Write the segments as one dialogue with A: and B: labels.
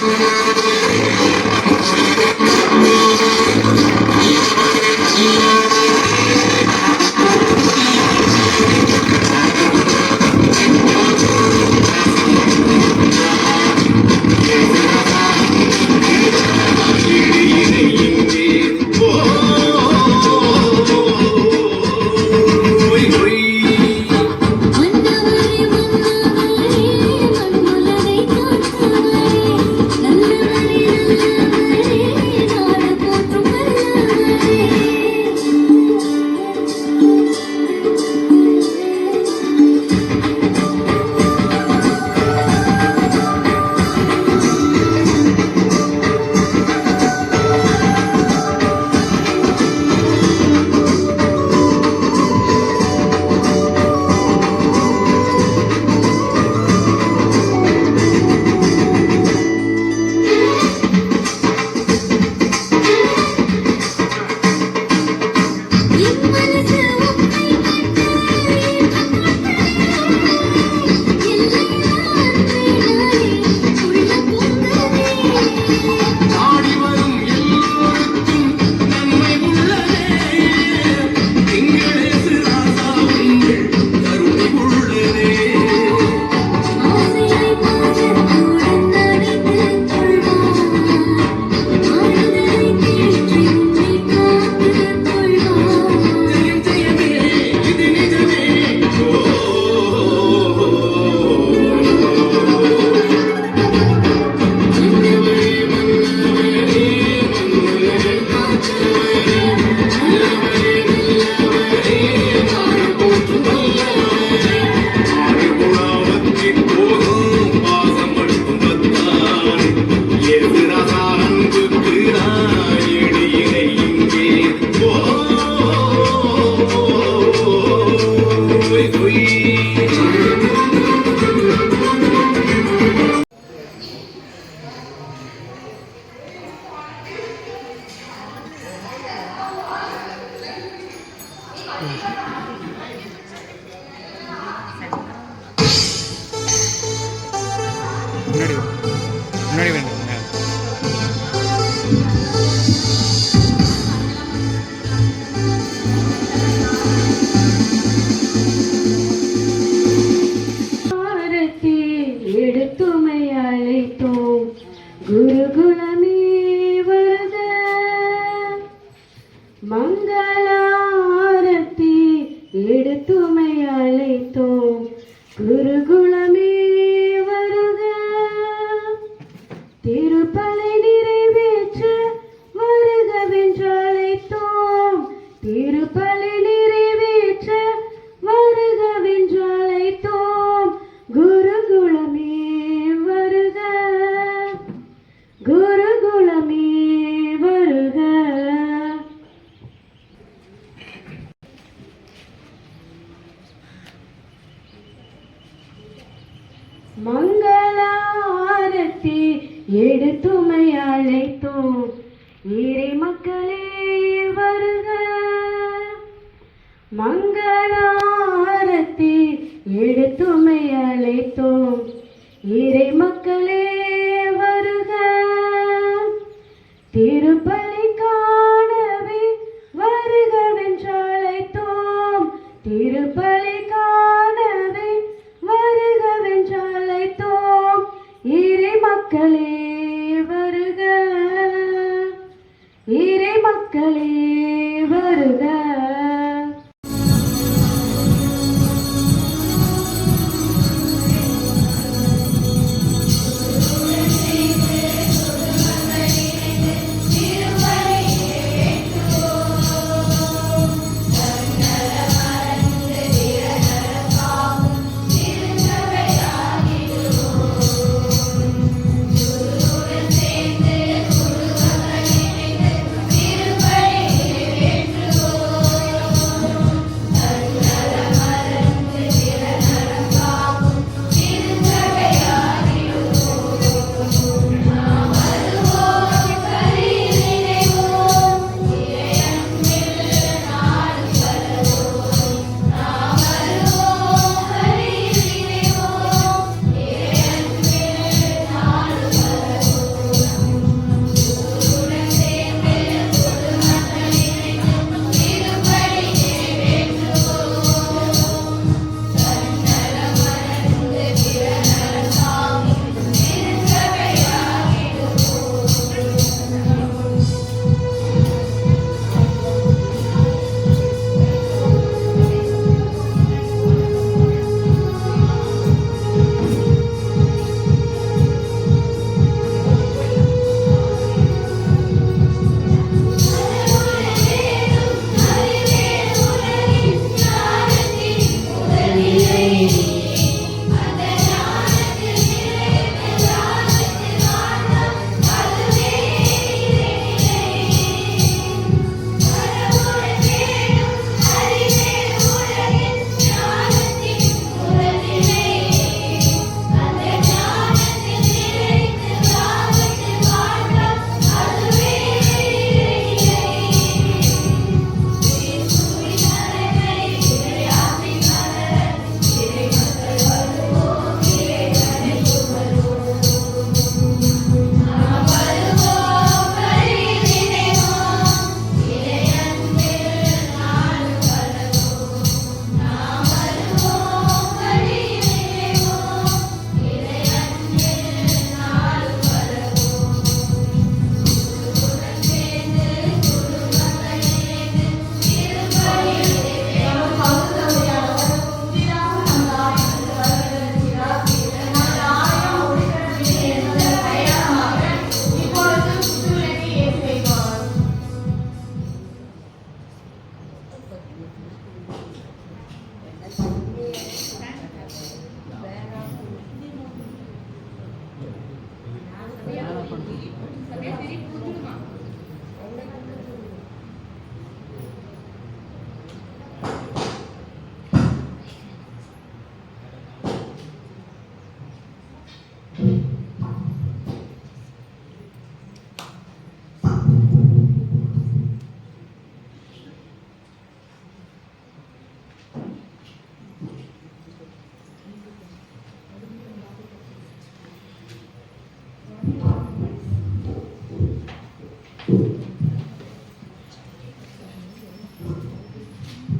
A: முன்னாடி வேணும்.
B: எடுத்துமை அழைத்தோம் குருகுலமே வருக மங்களாரத்தி எடுத்துமை அழைத்தோம் குருகுலமே வருக திருப்பலை நிறைவேற்ற வருகவென்றழைத்தோம் திருப்பலை நிறைவேற்ற வருகவென்றழைத்தோம் குருகுலமே வருக குருகுலமே வருக மங்களாரத்தி எடுத்துமை அழைத்தோம் இறை மக்களே வருக மங்களாரத்தி எடுத்துமை அழைத்தோம் இறை மக்களே வருக திருப்பலி காணவே வருகவென்றழைத்தோம் திருப்பலி காணவே வருகவென்றழைத்தோம் இறை மக்களே வருக இறை மக்களே வருக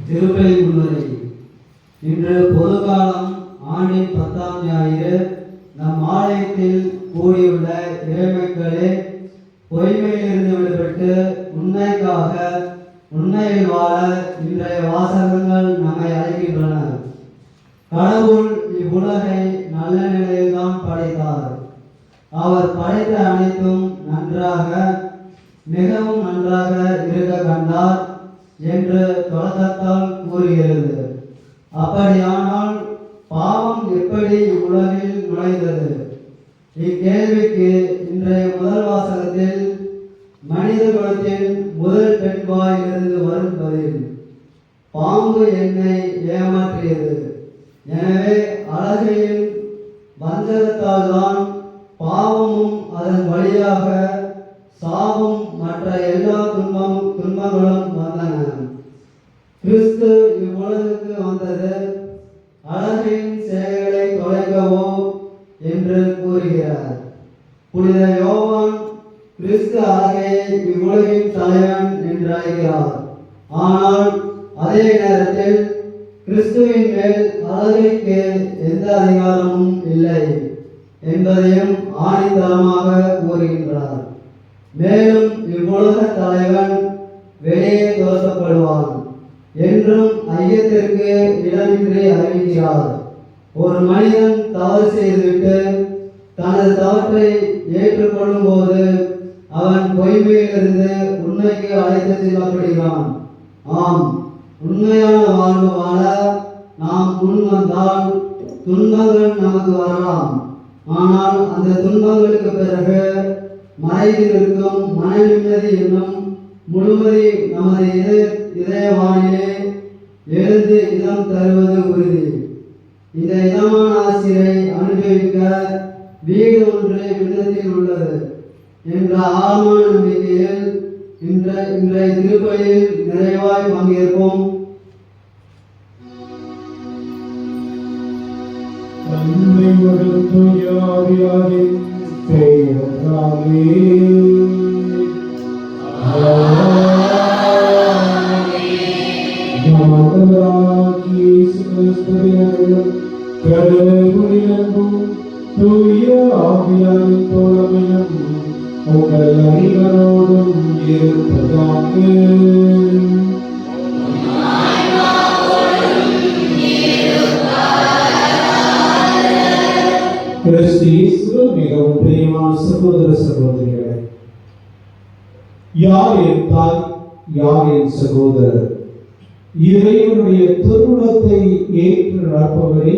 A: திருப்பலி முன்னுரை. இன்று பொதுக்காலம் ஆண்டின் 10ஆம் ஞாயிறு. நம் ஆலயத்தில் கூடியுள்ள இறைமக்களே, பொய்மையிலிருந்து விடுபட்டு உண்மைக்காக உண்மையில் வாழ இன்றைய வாசகங்கள் நம்மை அழைக்கின்றன. கடவுள் இவ்வுலகை நல்ல நிலையில்தான் படைத்தார். அவர் படைத்த அனைத்தும் நன்றாக, மிகவும் நன்றாக இருக்க கண்டார் என்று தொடக்கத்தால் கூறுகிறது. அப்படியானால் பாவம் எப்படி இவ்வுலகில் நுழைந்தது? இக்கேள்விக்கு இன்றைய முதல் வாசகத்தில் மனித குலத்தின் முதல் பெண் வாயிலிருந்து வரும் பதில். பாம்பு என்னை ஏமாற்றியது. எனவே அழகையின் வஞ்சகத்தால் தான் பாவமும் அதன் வழியாக சாவும் மற்ற எல்லா துன்பங்களும் வந்தன. கிறிஸ்து இவ்வுலகுக்கு வந்தது அழகின் செயல்களை தொலைக்கவோ என்று கூறுகிறார். புனித யோவான் கிறிஸ்து அழகையை இவ்வுலகின் தலைவன் என்று அழைக்கிறார். ஆனால் அதே நேரத்தில் கிறிஸ்துவின் மேல் அழகைக்கு எந்த அதிகாரமும் இல்லை என்பதையும் ஆணித்தரமாக கூறுகின்றார். மேலும் இவ்வுலக தலைவன் வெளியே துரத்தப்படுவான் என்றும் ஐயத்திற்கு இடமின்றி அறிவிக்கிறார். ஒரு மனிதன் தவறு செய்துவிட்டு தனது தவற்றை ஏற்றுக்கொள்ளும் போது அவன் பொய்மையிலிருந்து உண்மைக்கு அழைத்து செல்லப்படுகிறான். ஆம், உண்மையான வாழ்வு வாழ நாம் முன் வந்தால் துன்பங்கள் நமக்கு வரலாம். ஆனால் அந்த துன்பங்களுக்கு பிறகு மறைவில் இருக்கும் மன நிம்மதி என்னும் முழுமதி நமது இதயவானிலே எழுந்து இதம் தருவது உறுதி. இந்த இதமான ஆசிரை அனுபவிக்க வீடு ஒன்று விண்ணத்தில் உள்ளது என்ற ஆழமான நம்பிக்கையில் இன்றைய திருப்பலியில் நிறைவாய் பங்கேற்போம்.
C: தன்னை மறுத்து யாவியாரின் பெயராலே கடவுளிலும் தூய ஆவியாரின் தோழமையும் உங்கள் அனைவரோடும் இருப்பதாக. கிறிஸ்து மிகவும் பிரியமான சகோதர சகோதரிகளே, யார் என் தாய், யார் என் சகோதரர்? இறைவனுடைய திருவுளத்தை ஏற்று நடப்பவரே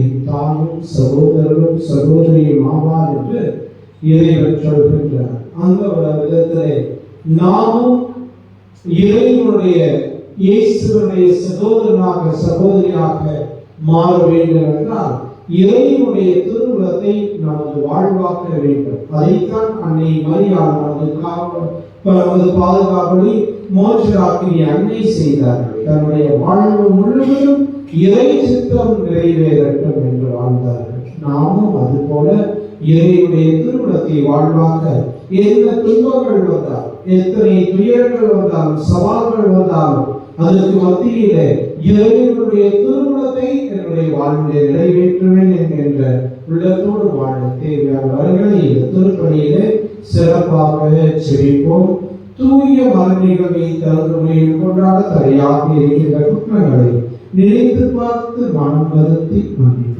C: என் தாயும் சகோதரரும் சகோதரியும் ஆவார் என்று இறைவன் சொல்கின்றார். அந்த விதத்திலே நாமும் இறைவனுடைய இயேசுடைய சகோதரனாக சகோதரியாக மாற வேண்டும் என்றால் இறைவனுடைய திருவுளத்தை நமது வாழ்வாக்க வேண்டும். அதைத்தான் அன்னை மரியாள் நமது பாதுகாப்படி மோட்சராக்கினி அன்னை செய்தார்கள். தன்னுடைய வாழ்வு முழுவதும் இறை சித்தம் நிறைவேறட்டும் என்று வாழ்ந்தார்கள். நாமும் அதுபோல இறைவனுடைய திருவுளத்தை வாழ்வாக்க எந்த துன்பங்கள் வந்தால், எத்தனை துயரங்கள் வந்தாலும், சவால்கள் வந்தாலும் அதற்கு மத்தியிலே இறைவனுடைய திருவுளத்தை என்னுடைய வாழ்விலே நிறைவேற்றுவேன் என்கின்ற உள்ளத்தோடு வாழ தேவையான வரிகளை இந்த திருப்பணியிலே சிறப்பாக செவிப்போம். தூய மரணிகளை தகுதியில் கொண்டாட தடையாக இருக்கின்ற குற்றங்களை நினைத்து பார்த்து மனம் வருத்தி மன்னித்து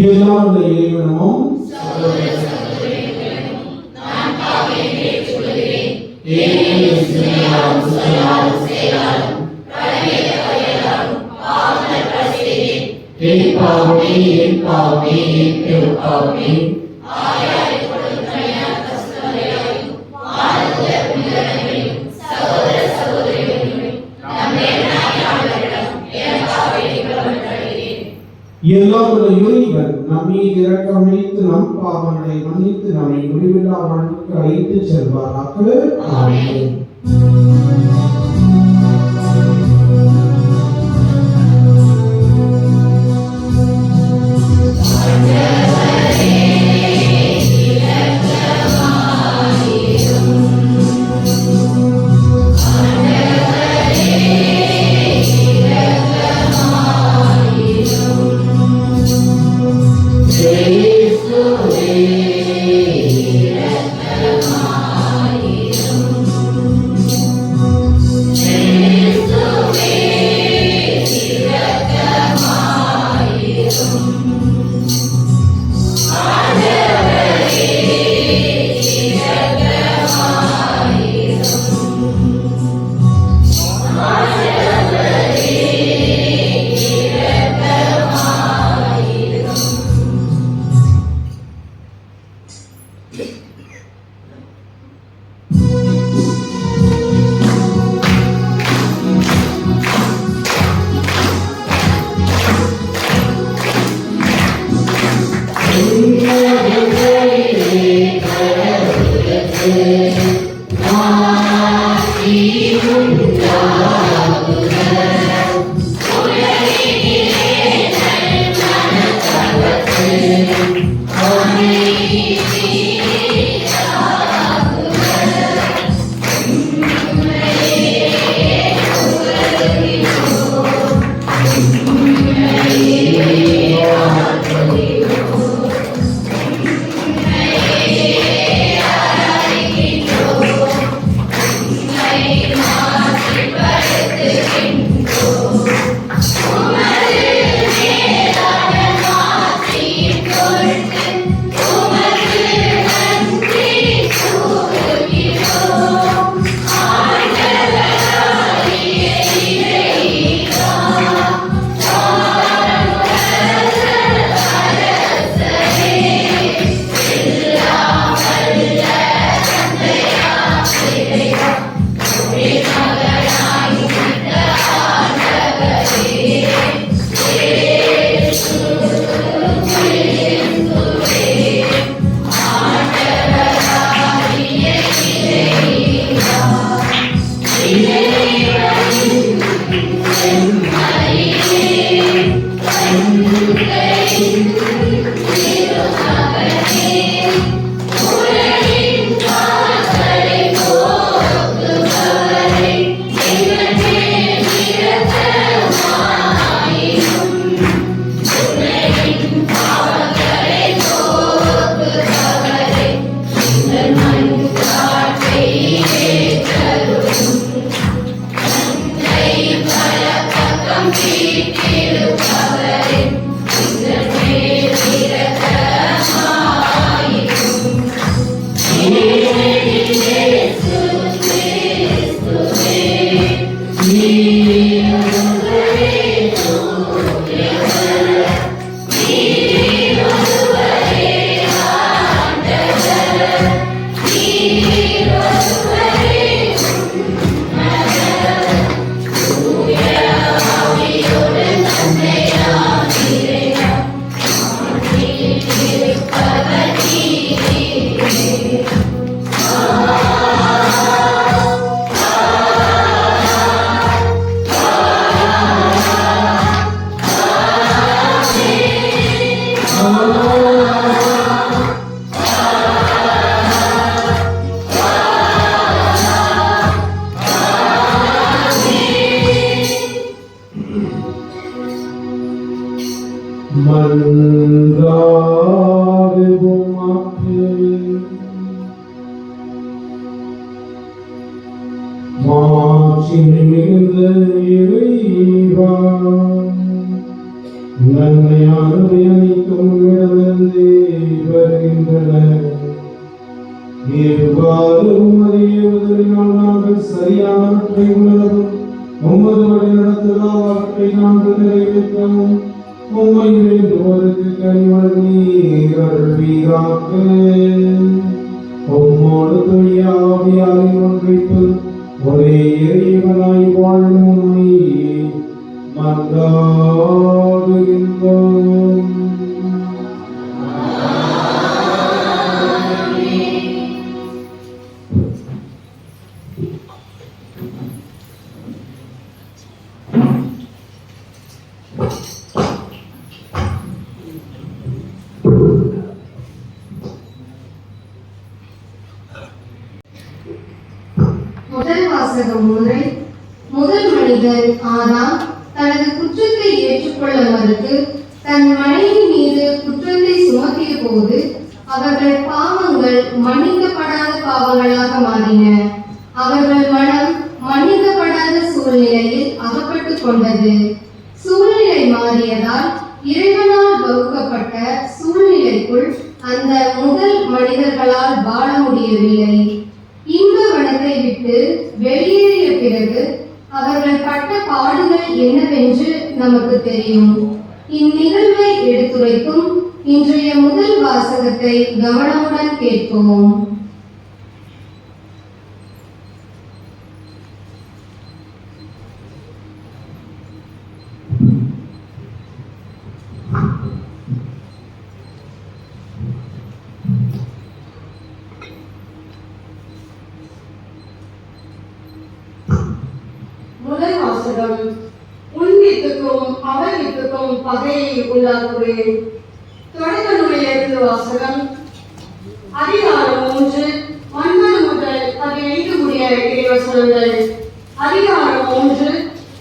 C: எல்லா இறைவனும் சகோதர சகோதரிகளும் நான் பாவியை ஏற்றுக்கொள்கிறேன். எல்லாம் இறைவன் நம் மீது இரக்கம் வைத்து நம் பாவங்களை மன்னித்து நம்மை முடிவில்லா வாழ்வுக்கு அழைத்து செல்வாராக. ஆமென். சரியானவற்றை உணரவும் உமது வழி நடத்தலாம் அவற்றை நாங்கள் நிறைவேற்றவும் உம்மை வேண்டுவோருக்கு கனிவழங்கி அருள்வீராக. உம்மோடு தூய ஆவியாரின் ஒன்றிப்பு ஒரே இறைவனாய் வாழும் உம்மை மன்றாடுகின்றோம்.
D: முதல் வாசகம் 3. முதல் மனிதன் ஆதாம் தனது குற்றத்தை ஏற்றுக்கொள்ள மறுத்து தன் மனைவி மீது குற்றத்தை சுமத்திய போது அவர்கள் பாவங்கள் மன்னிக்கப்படாத பாவங்களாக மாறின. அவர்கள் மனம் மன்னிக்கப்படாத சூழ்நிலையில் அகப்பட்டுக் கொண்டது. சூழ்நிலை மாறியதால் இறைவனால் வகுக்கப்பட்ட சூழ்நிலைக்குள் அந்த முதல் மனிதர்களால் வாழ முடியவில்லை. இன்ப வனத்தை விட்டு வெளியேறிய பிறகு அவர்கள் பட்ட பாடுகள் என்னவென்று நமக்கு தெரியும். இந்நிகழ்வை எடுத்துரைக்கும் இன்றைய முதல் வாசகத்தை கவனமுடன் கேட்போம்.
E: முதல் வாசகம். உன் வீட்டுக்கும் அவர் வீட்டுக்கும் பகையை உள்ளாக்குவேன். தொடக்க நூலிலிருந்து வாசகம். அதிகாரம் 3 9 முதல் 15 முடிய இறைவசனங்கள். அதிகாரம் 3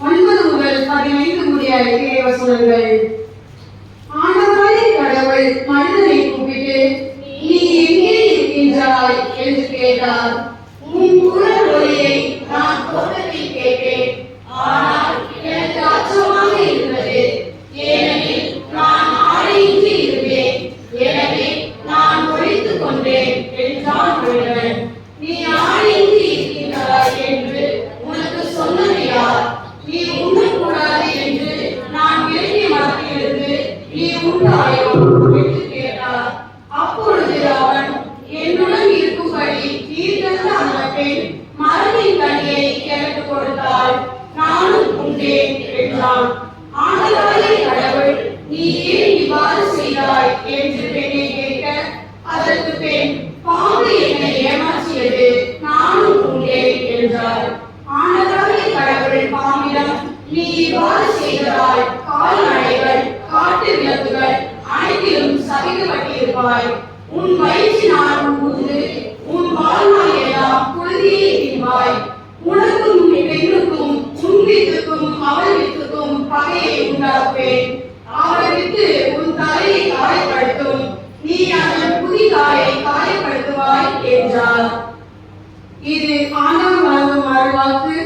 E: 9 முதல் 15 முடிய இறைவசனங்கள். ஆண்டவராகிய கடவுள் மனிதனை கூப்பிட்டு, நீ எங்கே இருக்கின்றாய் என்று கேட்டார். உன் குரல் ஒலியை நான் தோட்டத்தில் கேட்டேன், ஆனால் எனக்கு அச்சமாக இருந்தது, ஏனெனில் நான் ஆடையின்றி இருந்தேன், எனவே நான் ஒழித்துக் கொண்டேன் என்றான் மனிதன். நீ ஆடையின்றி இருக்கின்றாய் என்று உனக்கு சொன்னது யார்? நீ உண்ணக்கூடாது என்று நான் விலகிய மரத்திலிருந்து நீ உண்டாயோ என்று கேட்டார். அப்பொழுது அவன், என்னுடன் இருக்கும்படி தீர்த்த அந்த பெண் மரத்தின் கனியை எனக்கு கொடுத்தாள், நானும் உண்டேன் என்றான். ஆண்டவராகிய கடவுள், நீ ஏன் இவ்வாறு செய்தாய் என்று பெண்ணை கேட்க, அதற்கு பெண், பாம்பு என்னை ஏமாற்றியது, நானும் உண்டேன் என்றார். ஆண்டவராகிய கடவுள் பாம்பிடம், நீ இவ்வாறு செய்ததால் கால்நடைகள் காட்டு விலங்குகள் அனைத்திலும் சபிக்கப்பட்டிருப்பாய். உன் வயிற்றினால் ஊர்ந்து உன் வாழ்நாள் எல்லாம் புழுதியை தின்பாய். உனக்கும் பெண்ணுக்கும் உன் வீட்டுக்கும் அவள் வீட்டுக்கும் பகையை உண்டாக்குவேன். அவள் விட்டு உன் தலையை காயப்படுத்தும், நீ அதன் புதிதாயை காயப்படுத்துவாய் என்றார். இது ஆண்டவர் வழங்கும் அருள்வாக்கு.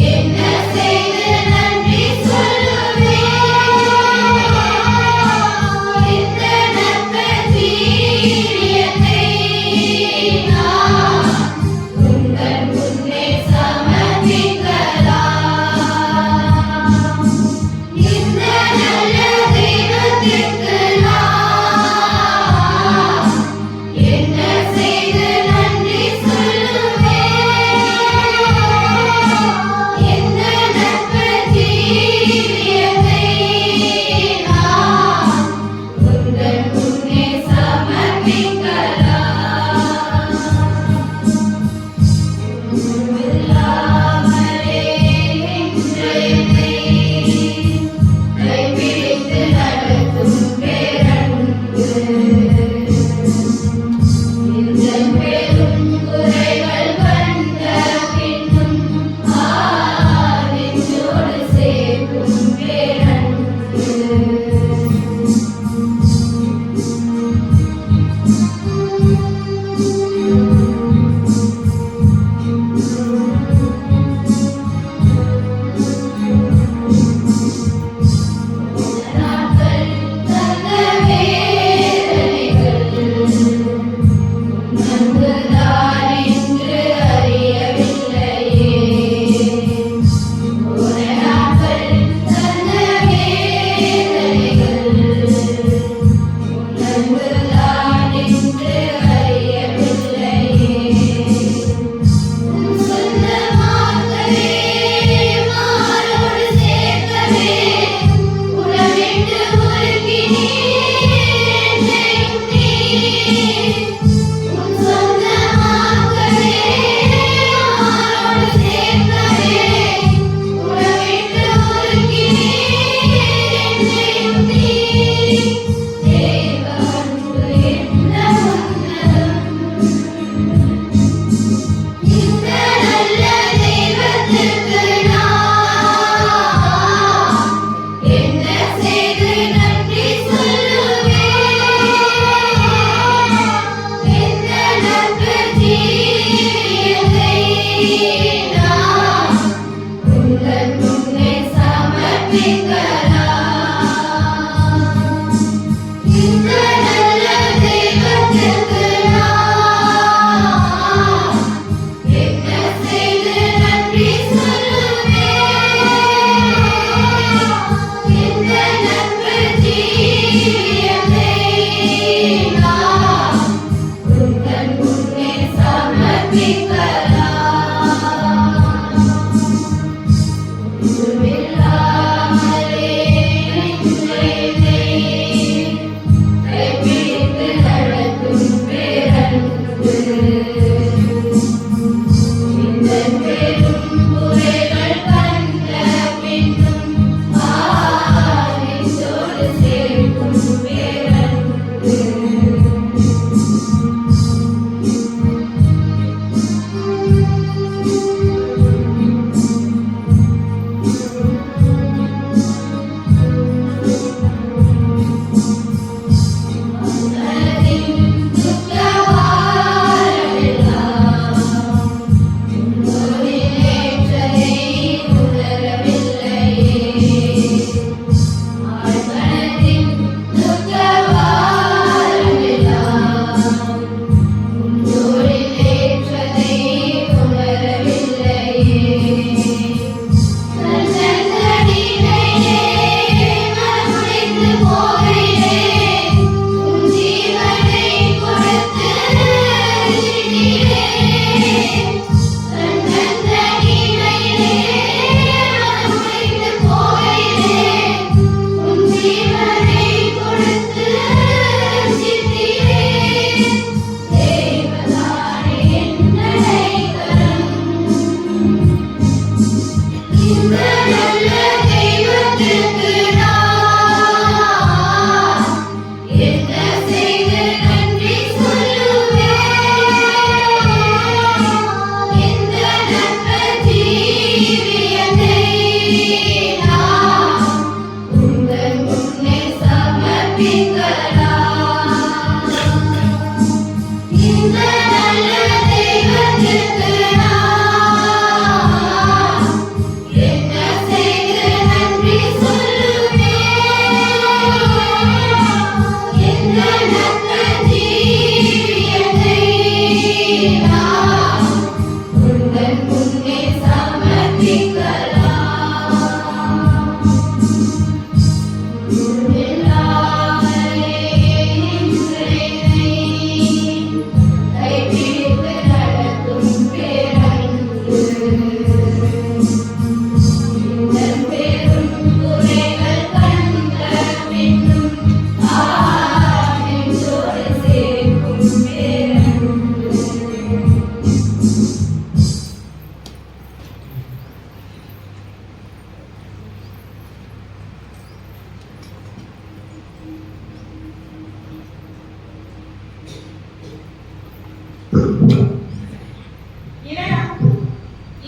F: என்ன செய்து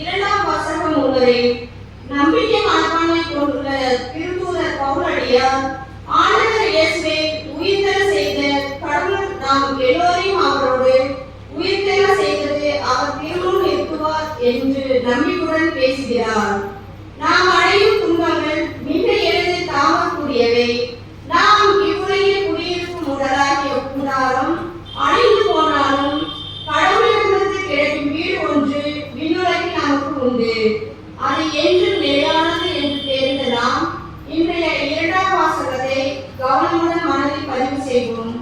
E: இரண்டாம் வாசகம் உள்ளது. நம்பிக்கை மனப்பான்மை கொண்டுள்ள திருத்தூதர் பவுலடியார், ஆண்டவர் இயேசுவை உயிர்த்தெழ செய்த கடவுள் நாம் எல்லோரையும் அவரோடு உயிர்த்தெழ செய்தது அவர் திருமுன் இருக்குவார் என்று நம்பிக்கையுடன் பேசுகிறார். நாம் அடையும் துன்பங்கள் மிக எளிதில் தாங்கக்கூடியவை. நாம் இவ்வுலகில் குடியிருக்கும் உடலாகிய கூடாரம் அழிந்து போனாலும் கடவுளிடமிருந்து கிடைக்கும் வீடு ஒன்று விண்ணுலகில் நமக்கு உண்டு. அது என்றும் நிலையானது என்று தெரிந்த நாம் இன்றைய இரண்டாம் வாசகத்தை கவனமுடன் மனதில் பதிவு செய்வோம்.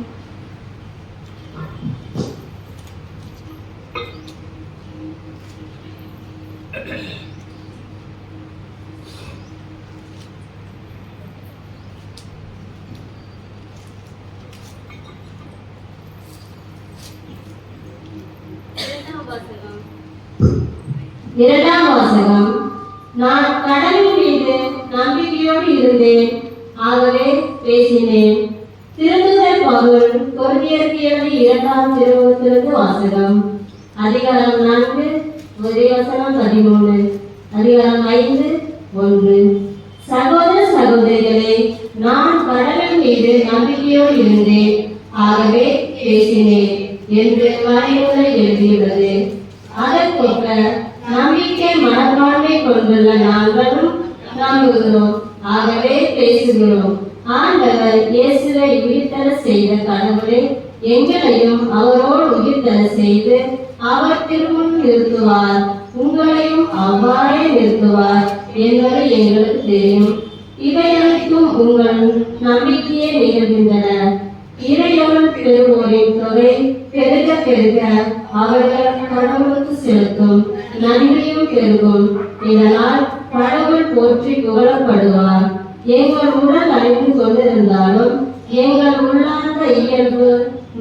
F: இரண்டாம் வாசகம். நான் கடவுள் மீது நம்பிக்கையோடு இருந்தேன், ஆகவே பேசினேன். திருத்தூதர் பவுல் கொரிந்தியருக்கு எழுதிய இரண்டாம் திருமுகத்திலிருந்து வாசகம். அதிகாரம் 4 வசனம் 13, அதிகாரம் 5:1. சகோதர சகோதரிகளே, நான் கடவுள் மீது நம்பிக்கையோடு இருந்தேன், ஆகவே பேசினேன் என்று மறைநூலில் எழுதியுள்ளது. அதற்கொப்ப நம்பிக்கை மனப்பான்மை கொண்டுள்ள நாங்களும் நம்புகிறோம், ஆகவே பேசுகிறோம். ஆண்டவர் இயேசுவை உயிர்த்தெழ செய்த கடவுளே, எங்களையும் அவரோடு உயிர்த்தெழ செய்து அவர் திருமுன் நிறுத்துவார், உங்களையும் அவ்வாறே நிறுத்துவார் என்பது எங்களுக்கு தெரியும். இவை அனைத்தும் உங்கள் நம்பிக்கையே நிகழ்கின்றன. இறையொருள் பெறுவோரின் தொகை பெருக பெருக அவர்கள் கடவுளுக்கு செலுத்தும் நன்றியும் பெருகும். இதனால் கடவுள் போற்றி புகழப்படுவார். எங்கள் உடல் அழிந்து கொண்டிருந்தாலும் எங்கள் உள்ளார்ந்த இயல்பு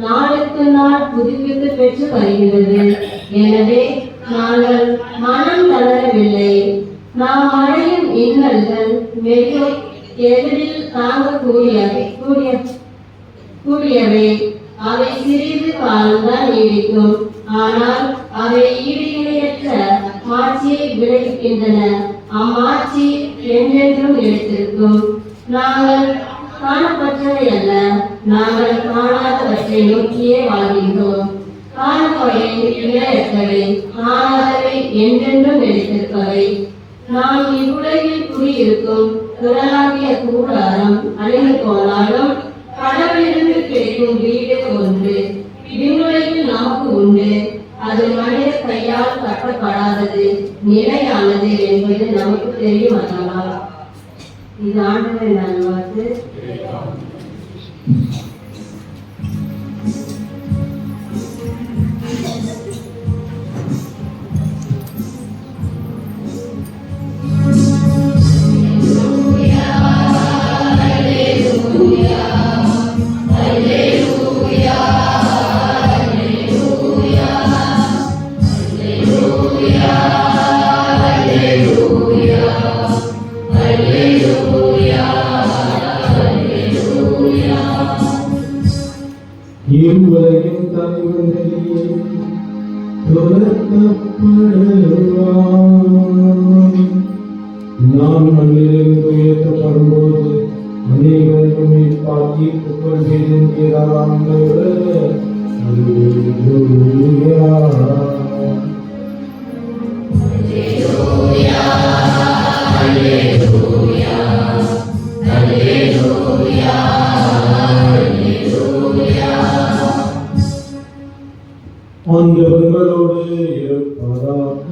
F: நாளுக்கு நாள் புதுப்பித்து பெற்று வருகிறது. எனவே நாங்கள் மனம் தளரவில்லை. நாம் அடையும் இன்னல்கள் மிக எளிதில் கூடியவை. அவை சிறிது காலம்தான் நீடிக்கும். ஆனால் அவை ஈடு இணையற்ற மாட்சியை விளைவிக்கின்றன. அம்மாட்சி என்றென்றும் நிலைத்திருக்கும். நாங்கள் காணப்பட்டவை அல்ல, நாங்கள் காணாதவற்றை நோக்கியே வாழ்கின்றோம். காணப்பவை நிலையற்றவை, காணாதவை என்றென்றும் நிலைத்திருப்பவை. நாம் இவ்வுலகில் குடியிருக்கும் திரளாகிய கூடாரம் அழிந்து போனாலும் கடவுளிலிருந்து கிடைக்கும் வீடு ஒன்று விண்ணுலகில் நமக்கு உண்டு. அது மனித கையால் கட்டப்படாதது, நிலையானது என்பது நமக்கு தெரியும் அல்லவா? இது ஆண்டவரின் நல்வாக்கு.
C: இவ்வுலகின் தலைவர்களே துரத்தப்படுவார். நான் மண்ணிலிருந்து உயர்த்தப்படும்போது அனைவருமே பாக்கி புகழ்வேன் என்கிறார் ஆண்டவர். அல்லேலூயா. ஆண்டவர்களோடு இருப்பதாக.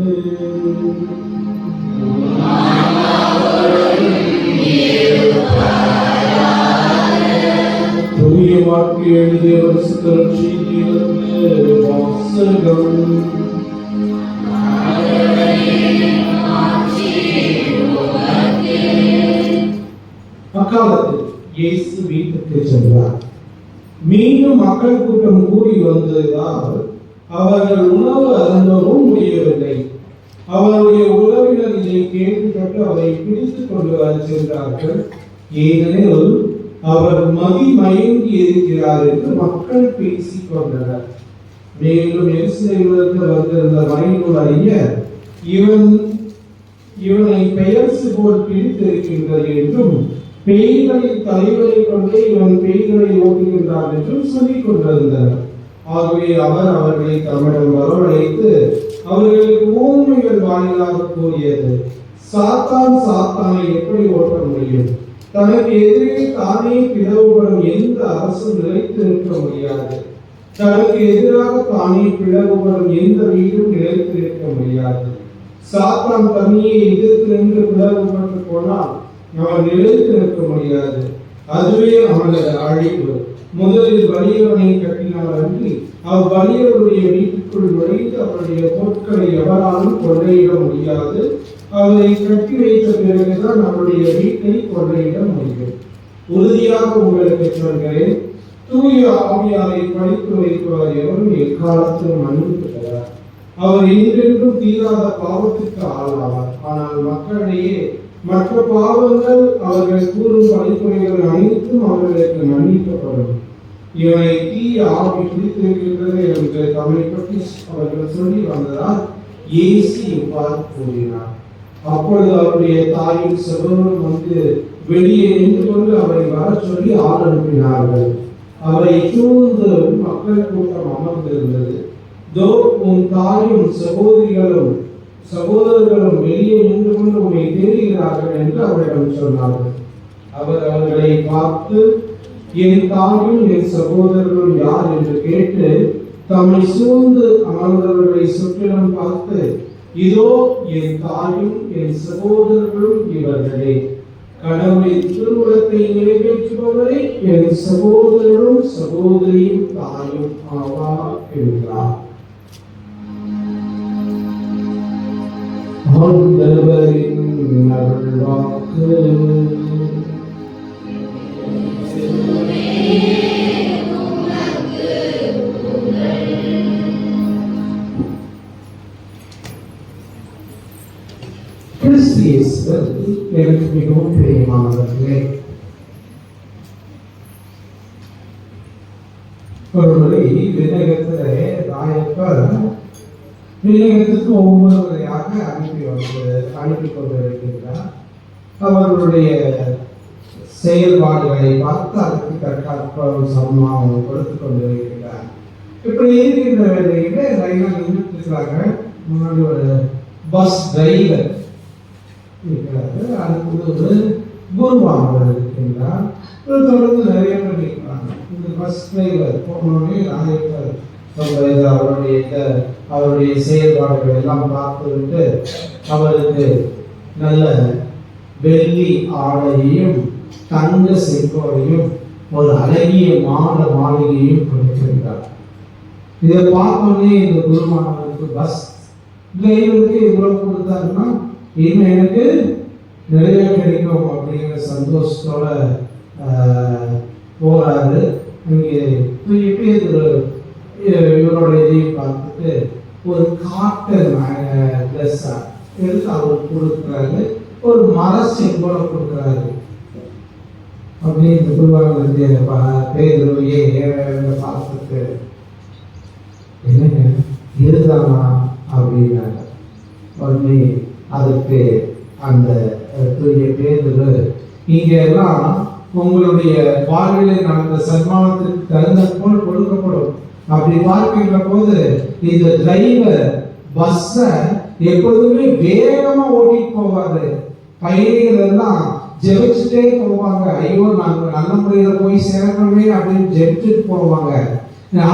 C: தூய வாக்கு எழுதிய செய்தியிலிருந்து வாசகம். அக்காலத்தில் இயேசு வீட்டுக்கு சென்றார். மீண்டும் மக்கள் கூட்டம் கூடி வந்ததால் அவர்கள் உணவு அருந்தவும் முடியவில்லை. அவருடைய உறவினர் இதை கேட்டுக்கொண்டு அவரை பிடித்துக் கொண்டு வர சென்றார்கள். ஏனெனில் அவர் மயங்கி இருக்கிறார் என்று மக்கள் பேசிக் கொண்டனர். மேலும் எருசலேமிலிருந்து வந்திருந்த வயலூர் அறிஞர் இவனை பெயர்சு போல் பிடித்திருக்கின்றது என்றும் பேய்களின் தலைவரை கொண்டே இவன் பேய்களை ஓட்டுகின்றான் என்றும் சொல்லிக் கொண்டிருந்தனர். ஆகவே அவர் அவர்களை தம்மிடம் வரவழைத்து அவர்களுக்கு ஊமைகள் வாயிலாக கூறியது, சாத்தான் சாத்தானை எப்படி ஓட்ட முடியும்? தனக்கு எதிரே தானே பிளவுபடும் எந்த அரசும் நிலைத்து நிற்க முடியாது. தனக்கு எதிராக தானே பிளவுபடும் எந்த வீடும் நிலைத்து நிற்க முடியாது. சாத்தான் தன்னையே எதிர்த்து நின்று பிளவுபட்டு போனால் அவன் நிலைத்து நிற்க முடியாது. அதுவே அவனது அழிவு. முதலில் வலியவனை கட்டினார் அன்றி அவ்வலியவருடைய வீட்டுக்குள் நுழைந்து அவருடைய பொருட்களை எவராலும் கொள்ளையிட முடியாது. அவரை கட்டி வைத்த பிறகுதான் அவருடைய வீட்டை கொள்ளையிட முடியும். உறுதியாக உங்களுக்கு சொல்கிறேன், தூய ஆவியாரை படித்து வைப்பவர் எவரும் எக்காலத்திலும் மன்னிப்பு பெறார். அவர் என்றென்றும் தீராத பாவத்திற்கு ஆளாவார். ஆனால் மக்களிடையே மற்ற பாவங்கள் அவர்கள் கூறும் பழிப்புரைகள் அனைத்தும் அவர்களுக்கு மன்னிக்கப்படும். இவனை தீய ஆவி பிடித்திருக்கின்றது என்று தம்மை பற்றி அவர்கள் சொல்லி வந்ததால் இயேசு இவ்வாறு கூறினார். அப்பொழுது அவருடைய தாயும் சகோதரரும் வந்து வெளியே நின்று கொண்டு அவரை வர சொல்லி ஆள் அனுப்பினார்கள். அவரை சூழ்ந்து மக்கள் கூட்டம் அமர்ந்திருந்தது. தோ உன் தாயும் சகோதரர்களும் வெளியே நின்று கொண்டு உன்னை தேடுகிறார்கள் என்று அவரிடம் சொன்னார்கள். அவர் அவர்களை பார்த்து, என் தாயும் என் சகோதரர்களும் யார் என்று கேட்டு தம்மை சூழ்ந்து அமர்ந்தவர்களை சுற்றிலும் பார்த்து, இதோ என் தாயும் என் சகோதரர்களும் இவர்களே, கடவுளின் திருவுளத்தை நிறைவேற்றுபவரை என் சகோதரரும் சகோதரியும் தாயும் ஆவார் என்றார். ஆண்டவரின் அருள்வாக்கு. எனக்கு மிகவும் பிரியமானவர்களே, ஒருமுறை விண்ணகத்திலே ராயப்பர் விண்ணகத்துக்கு ஒவ்வொருவரையாக அனுப்பி கொண்டிருக்கின்றார். அவர்களுடைய செயல்பாடுகளை பார்த்து அதற்கு தற்காப்பு சம்மானம் கொடுத்து கொண்டிருக்கிறார். இப்படி இருக்கின்ற வேலையில ரயிலில் நின்றுட்டு முன்னாடி ஒரு பஸ் டிரைவர் இருக்கிறாரு. அதுக்கு ஒரு குருவானவர் இருக்கின்றார். தொடர்ந்து நிறைய பேர் இருக்கிறாங்க. இந்த பஸ் டிரைவர் போனோடனே ராயப்பர் அவருடைய செயல்பாடுகள் எல்லாம் பார்த்துவிட்டு அவருக்கு நல்ல வெள்ளி ஆடையையும் தங்க செங்கோடையும் ஒரு அழகிய மாளிகையும் கொடுத்திருந்தார். இதை பார்த்தோன்னே இந்த குருமானவருக்கு பஸ் டிரைவருக்கு இவ்வளவு கொடுத்தாருன்னா இன்னும் எனக்கு நிறைய கிடைக்கும் அப்படிங்கிற சந்தோஷத்தோட போறாரு. இங்கே தூக்கிட்டு இவரோட இதையும் பார்த்துட்டு ஒரு காட்டன் ட்ரெஸ் எடுத்து அவருக்கு கொடுக்குறாரு. ஒரு மர செங்கோலை கொடுக்குறாரு. அப்படியே இந்த குருவான பேருவையே பார்த்துட்டு என்னங்க இதுதானா அப்படின்னாங்க. உடனே அதுக்கு அந்த தூய பேதுரு, இங்க எல்லாம் உங்களுடைய வாழ்வில் நடந்த சன்மானத்திற்கு தகுந்த போல் கொடுக்கப்படும். அப்படி பார்க்கின்ற போது இந்த டிரைவர் பஸ்ஸ எப்பொழுதுமே வேகமா ஓட்டிட்டு போவாரு. பயணிகள் எல்லாம் ஜெபிச்சுட்டே போவாங்க. ஐயோ நாங்க நல்ல முறையில போய் சேரணுமே அப்படின்னு ஜெபிச்சுட்டு போவாங்க.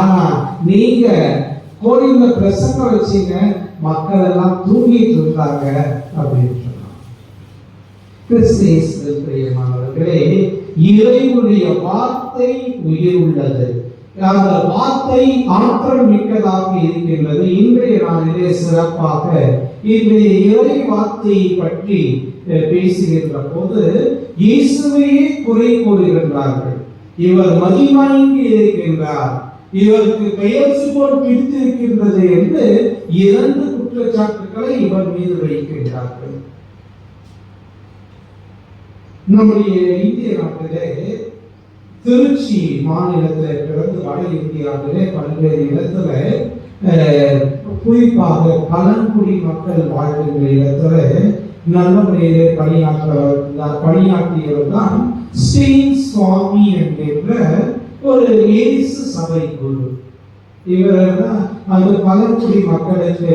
C: ஆனா நீங்க கோயில்ல பிரசங்க வச்சீங்க, மக்கள் எல்லாம் தூங்கிட்டு இருந்தாங்க அப்படின்னு சொன்னாங்க. கிறிஸ்துவின் பிரியமானவர்களே, இறைவனுடைய வார்த்தை உயிர் உள்ளது. அந்த வார்த்தை ஆற்றல் மிக்கதாக இருக்கின்றது. இன்றைய நாளிலே சிறப்பாக இன்றைய இறை வார்த்தையை பற்றி பேசுகின்ற போது இயேசுவையே குறை கூறுகின்றார்கள். இவர் மதிமயங்கி இருக்கின்றார், இவருக்கு பெயர்ச்சிபோல் பிடித்திருக்கின்றது என்று 2 குற்றச்சாட்டுக்களை இவர் மீது வைக்கின்றார்கள். நம்முடைய இந்திய நாட்டிலே திருச்சி மாநிலத்தில் பிறந்து வட இந்தியாவிலே பல்வேறு இடத்துல குறிப்பாக பழங்குடி மக்கள் வாழ்கின்ற இடத்துல நல்ல முறையிலே பணியாற்றியவர் தான் ஸ்ரீன் சுவாமி என்கின்ற ஒரு இயேசு சபை குரு. இவர் அந்த பழங்குடி மக்களுக்கு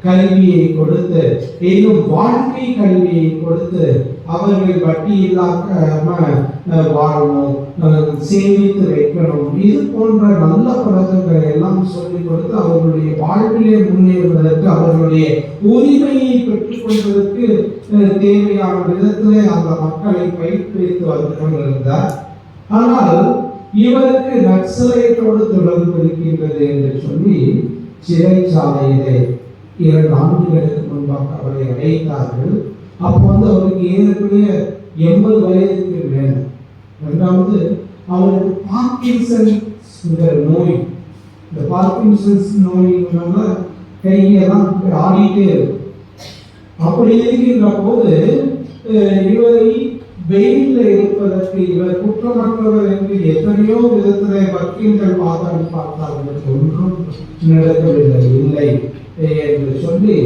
C: கல்வியை கொடுத்து, இன்னும் வாழ்க்கை கல்வியை கொடுத்து, அவர்கள் வட்டி இல்லாம வாழணும், சேமித்து வைக்கணும், இது போன்ற நல்ல பழக்கங்களை எல்லாம் சொல்லிக் கொடுத்து அவர்களுடைய வாழ்விலே முன்னேறுவதற்கு, அவர்களுடைய உரிமையை பெற்றுக் கொள்வதற்கு தேவையான விதத்திலே அந்த மக்களை பயிற்றுவித்து வந்து கொண்டிருந்தார். ஆனால் இவருக்கு நக்சலைட்டோடு தொடர்பு இருக்கின்றது என்று சொல்லி சிறைச்சாலையிலே 2 ஆண்டுகளுக்கு முன்பாக அவரை அடைத்தார்கள். அப்போ அவருக்கு ஏறக்குறைய 80 வயதுக்கு மேல். 2வது அவருக்கு பார்க்கின்சன்ஸ் நோய். இந்த பார்க்கின்சன்ஸ் நோயினால கையெல்லாம் ஆடிட்டே இருக்கும். அப்படி இருக்கின்ற போது இவரை வெயிலில் இருப்பதற்கு, இவர் குற்றமற்றவர் என்று எத்தனையோ விதத்திலே வக்கீல்கள் பார்த்தார்கள். ஒன்றும் நடக்கவில்லை இல்லை என்று சொல்லி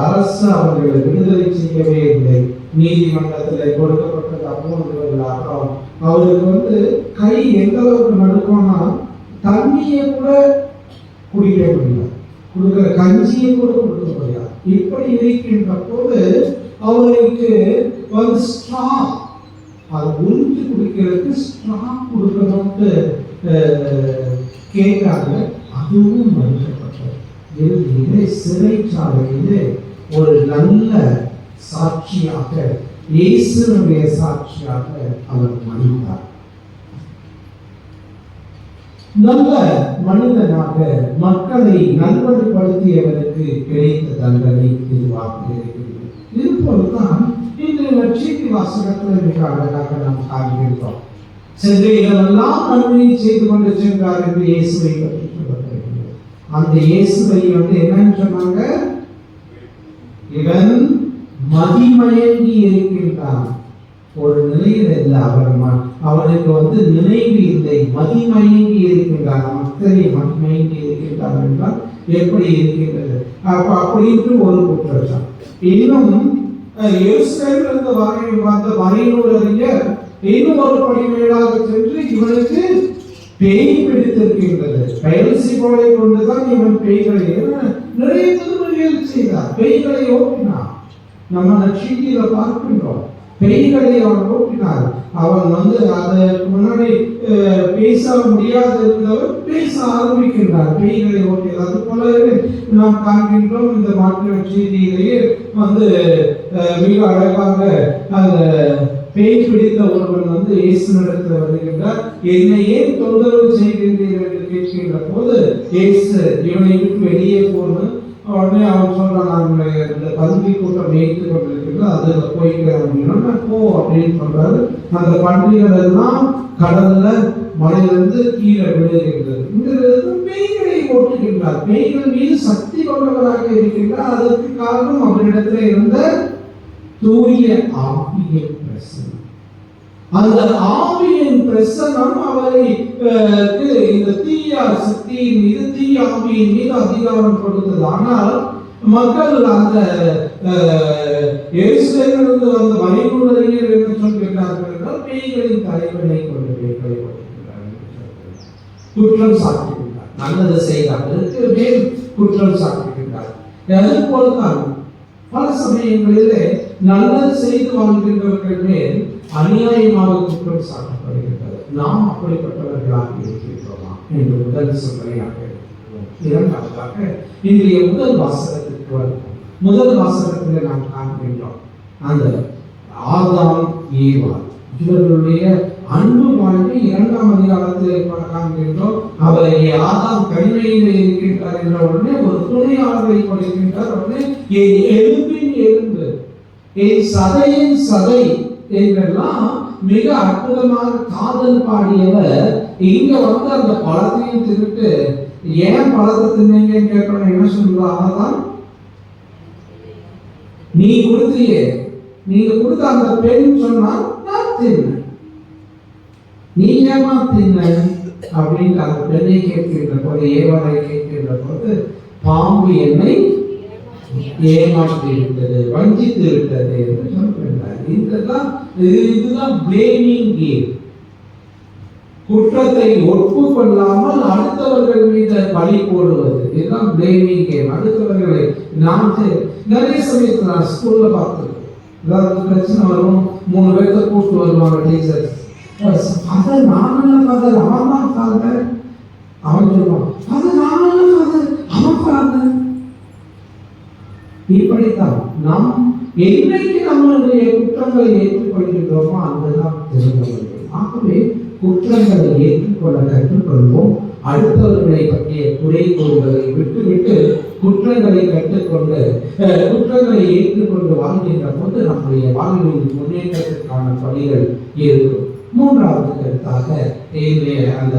C: அரசு அவர்களை விடுதலை செய்யவே இல்லை. நீதிமன்றத்தில் கொடுக்கப்பட்டது அமௌண்ட். அவருக்கு கை எந்த அளவுக்கு நடுக்கோம்னா தண்ணியை கூட குடிக்க முடியாது, கொடுக்கிற கஞ்சியை கூட கொடுக்க முடியாது. இப்படி இருக்கின்ற போது அவருக்கு அதை உறிஞ்சு குடிக்கிறதுக்கு ஸ்ட்ரா கொடுக்கணும்னு கேட்காங்க. அதுவும் மறுக்கப்பட்டது. இறுதியிலே சிறைச்சாலையிலே ஒரு நல்ல சாட்சியாக, இயேசுனுடைய சாட்சியாக அவர் மறித்தார். நல்ல மனிதனாக மக்களை நல்வழிப்படுத்தியவருக்கு கிடைத்த தண்டனை இதுவாக இருக்கிறது. இது போலதான் இந்த நற்செய்தி வாசகத்தில் மிக அழகாக நாம் காண்கிறோம். சென்ற இடமெல்லாம் நன்மையை செய்து கொண்டு சென்றார் என்று இயேசுவை பற்றி சொல்லப்படுகிறது. அந்த இயேசுவை என்னன்னு சொன்னாங்க? இவன் மதிமயங்கி இருக்கின்றான். ஒரு நிலையில் இல்லை, அவனுக்கு நினைவு இல்லை, மதிமயங்கி இருக்கின்றான். மக்களை மதிமயங்கி இருக்கின்றான் என்றால் எப்படி இருக்கின்றது? அப்படின்னு ஒரு குற்றச்சாட்டு. இன்னும் எருசலேமிலிருந்து வந்த மறைநூல் அறிஞர் இன்னும் ஒரு படி மேலாக சென்று இவனுக்கு பேய் பிடித்திருக்கின்றது, பெயல்சிபோலை கொண்டுதான் இவன் பேய்களை நிறைய திருமணிகள் செய்தார், பேய்களை ஓட்டினார். நம்ம நற்செய்தியில பார்க்கின்றோம், பேய்களை அவன் ஓட்டினார். அவன் அதற்கு முன்னாடி பேச முடியாது இருந்தவர் பேச ஆரம்பிக்கின்றார், பேய்களை ஓட்டினார். அது போலவே நாம் காண்கின்றோம் இந்த மாற்று நற்செய்தியிலேயே மிக அழகாக அந்த பேய் பிடித்த ஒருவன் இயேசுவிடத்தில் வருகின்றார். என்னை ஏன் தொந்தரவு செய்கின்றீர்கள் என்று கேட்கின்ற போது இயேசு இவனை விட்டு வெளியே போகணும். உடனே அவன் சொல்றான், நான் இந்த பன்றி கூட்டம் மேய்த்து கொண்டிருக்கிறோம், அதுல போய்க்கிறேன் அப்படின்னா போ அப்படின்னு சொல்றாரு. அந்த பன்றிகள் எல்லாம் கடல்ல மலையிலிருந்து கீழே விழுகின்றது. இந்த பேய்களை ஓட்டுகின்றார், பேய்கள் மீது சக்தி கொண்டவராக இருக்கின்றார். அதற்கு காரணம் அவரிடத்துல இருந்த தூய ஆவியின் பிரசனம். அந்த ஆவியின் பிரசனம் அவரை இந்த தீய சக்தியின் மீது, தீய ஆவியின் மீது அதிகாரம் கொடுத்தது. ஆனால் மக்கள் அந்த எருசலேமிலிருந்து வந்த மறைநூல் அறிஞர் என்ன சொல்கிறார்கள் என்றால், பேய்களின் தலைவனை கொண்டு பேய்களை குற்றம் சாட்டுகின்றார். நல்லது செய்தார்களுக்கு மேல் குற்றம் சாட்டுகின்றார். அது போல்தான் பல சமயங்களிலே நல்லது செய்து வாழ்கின்றவர்கள் மேல் அநியாயமாக குற்றம் சாட்டப்படுகின்றது. நாம் அப்படிப்பட்டவர்களாக இருக்கின்றோமா என்று முதல் சிந்தனையாக இருக்கிறோம். இரண்டாவதாக இன்றைய முதல் வாசகத்திற்கு வருவோம். முதல் வாசகத்தில் நாம் காண்கின்றோம் அந்த ஆதாம் ஏவாள் இவர்களுடைய அன்பு வாழ்வு. இரண்டாம் அதிகாரத்தில் காண்கின்றோம், அவரை ஆதாம் கனிமையிலே இருக்கின்றார் என்ற உடனே ஒரு துணையாளரை கொடுக்கின்றார். உடனே என் எலும்பின் எலும்பு, என் சதையின் சதை என்றெல்லாம் மிக அற்புதமாக காதல் பாடியவர் இங்க அந்த பழத்தையும் தின்னுட்டு, ஏன் பழத்தை தின்னீங்கன்னு கேட்கணும் என்ன சொல்றாங்க? நீ கொடுத்தியே, நீங்க கொடுத்த அந்த பெண் சொன்னா நான் தின்ன, நீ ஏமா தின்ன அப்படின்னு அந்த பெண்ணை கேட்கின்ற போது, ஏவாளை கேட்கின்ற போது, பாம்பு என்னை ஏமாற்றி விட்டது, வஞ்சித்து விட்டது என்று சொல்கின்றார். இதுதான் பிளேமிங் கேம். குற்றத்தை ஒப்புக்கொள்ளாமல் அடுத்தவர்கள் மீது பழி போடுவது, இதுதான் பிளேமிங் கேம். அடுத்தவர்களை நாம் நிறைய சமயத்தில் நான் ஸ்கூல்ல பார்த்துருக்கேன். ஏதாவது பிரச்சனை வரும், 3 பேர்த்த கூப்பிட்டு வருவாங்க டீச்சர்ஸ். ஃபாதர் நானும் ஃபாதர், அவன் தான் ஃபாதர். அவன் சொல்லுவான், ஃபாதர் நானும் ஃபாதர், அவன் ஃபாதர். இப்படித்தான் நாம் என்னைக்கு நம்மளுடைய குற்றங்களை ஏற்றுக்கொள்கின்றோமோ அங்குதான் தெரிந்தவர்கள். ஆகவே குற்றங்களை ஏற்றுக்கொள்ள கற்றுக்கொள்வோம். அடுத்தவர்களை பற்றிய குறை கூறுவதை விட்டுவிட்டு குற்றங்களை கற்றுக்கொண்டு குற்றங்களை ஏற்றுக்கொண்டு வாழ்கின்ற போது நம்முடைய வாழ்வில் முன்னேற்றத்திற்கான படிகள் இருக்கும். மூன்றாவது கருத்தாக அந்த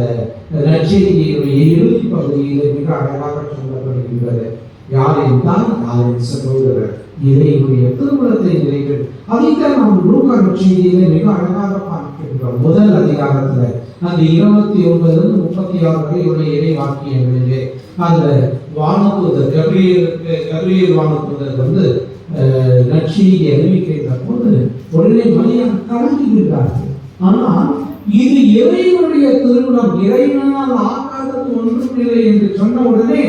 C: நற்செய்தியினுடைய இறுதி பகுதியில் மிக அழகாக சொல்லப்படுகின்றது. யாரின் தான் யாரின் சகோதரர், இறைவனுடைய திருமணத்தை நிறைவேற்று. அதைத்தான் நாம் லூக்கா நற்செய்தியிலே மிக அழகாக பார்க்கின்றோம். முதல் அதிகாரத்துல அந்த 29 36 வரை உள்ள இறை வாக்கியங்களிலே அந்த வானதூதர் கபிரியேல் வானதூதர் நற்செய்தி அறிவிக்கின்ற போது உடனே மரியாதை கலங்குகின்றார்கள். ஆனால் இது இறைவனுடைய திருமணம், இறைவனால் ஆகாதது ஒன்றும் இல்லை என்று சொன்ன உடனே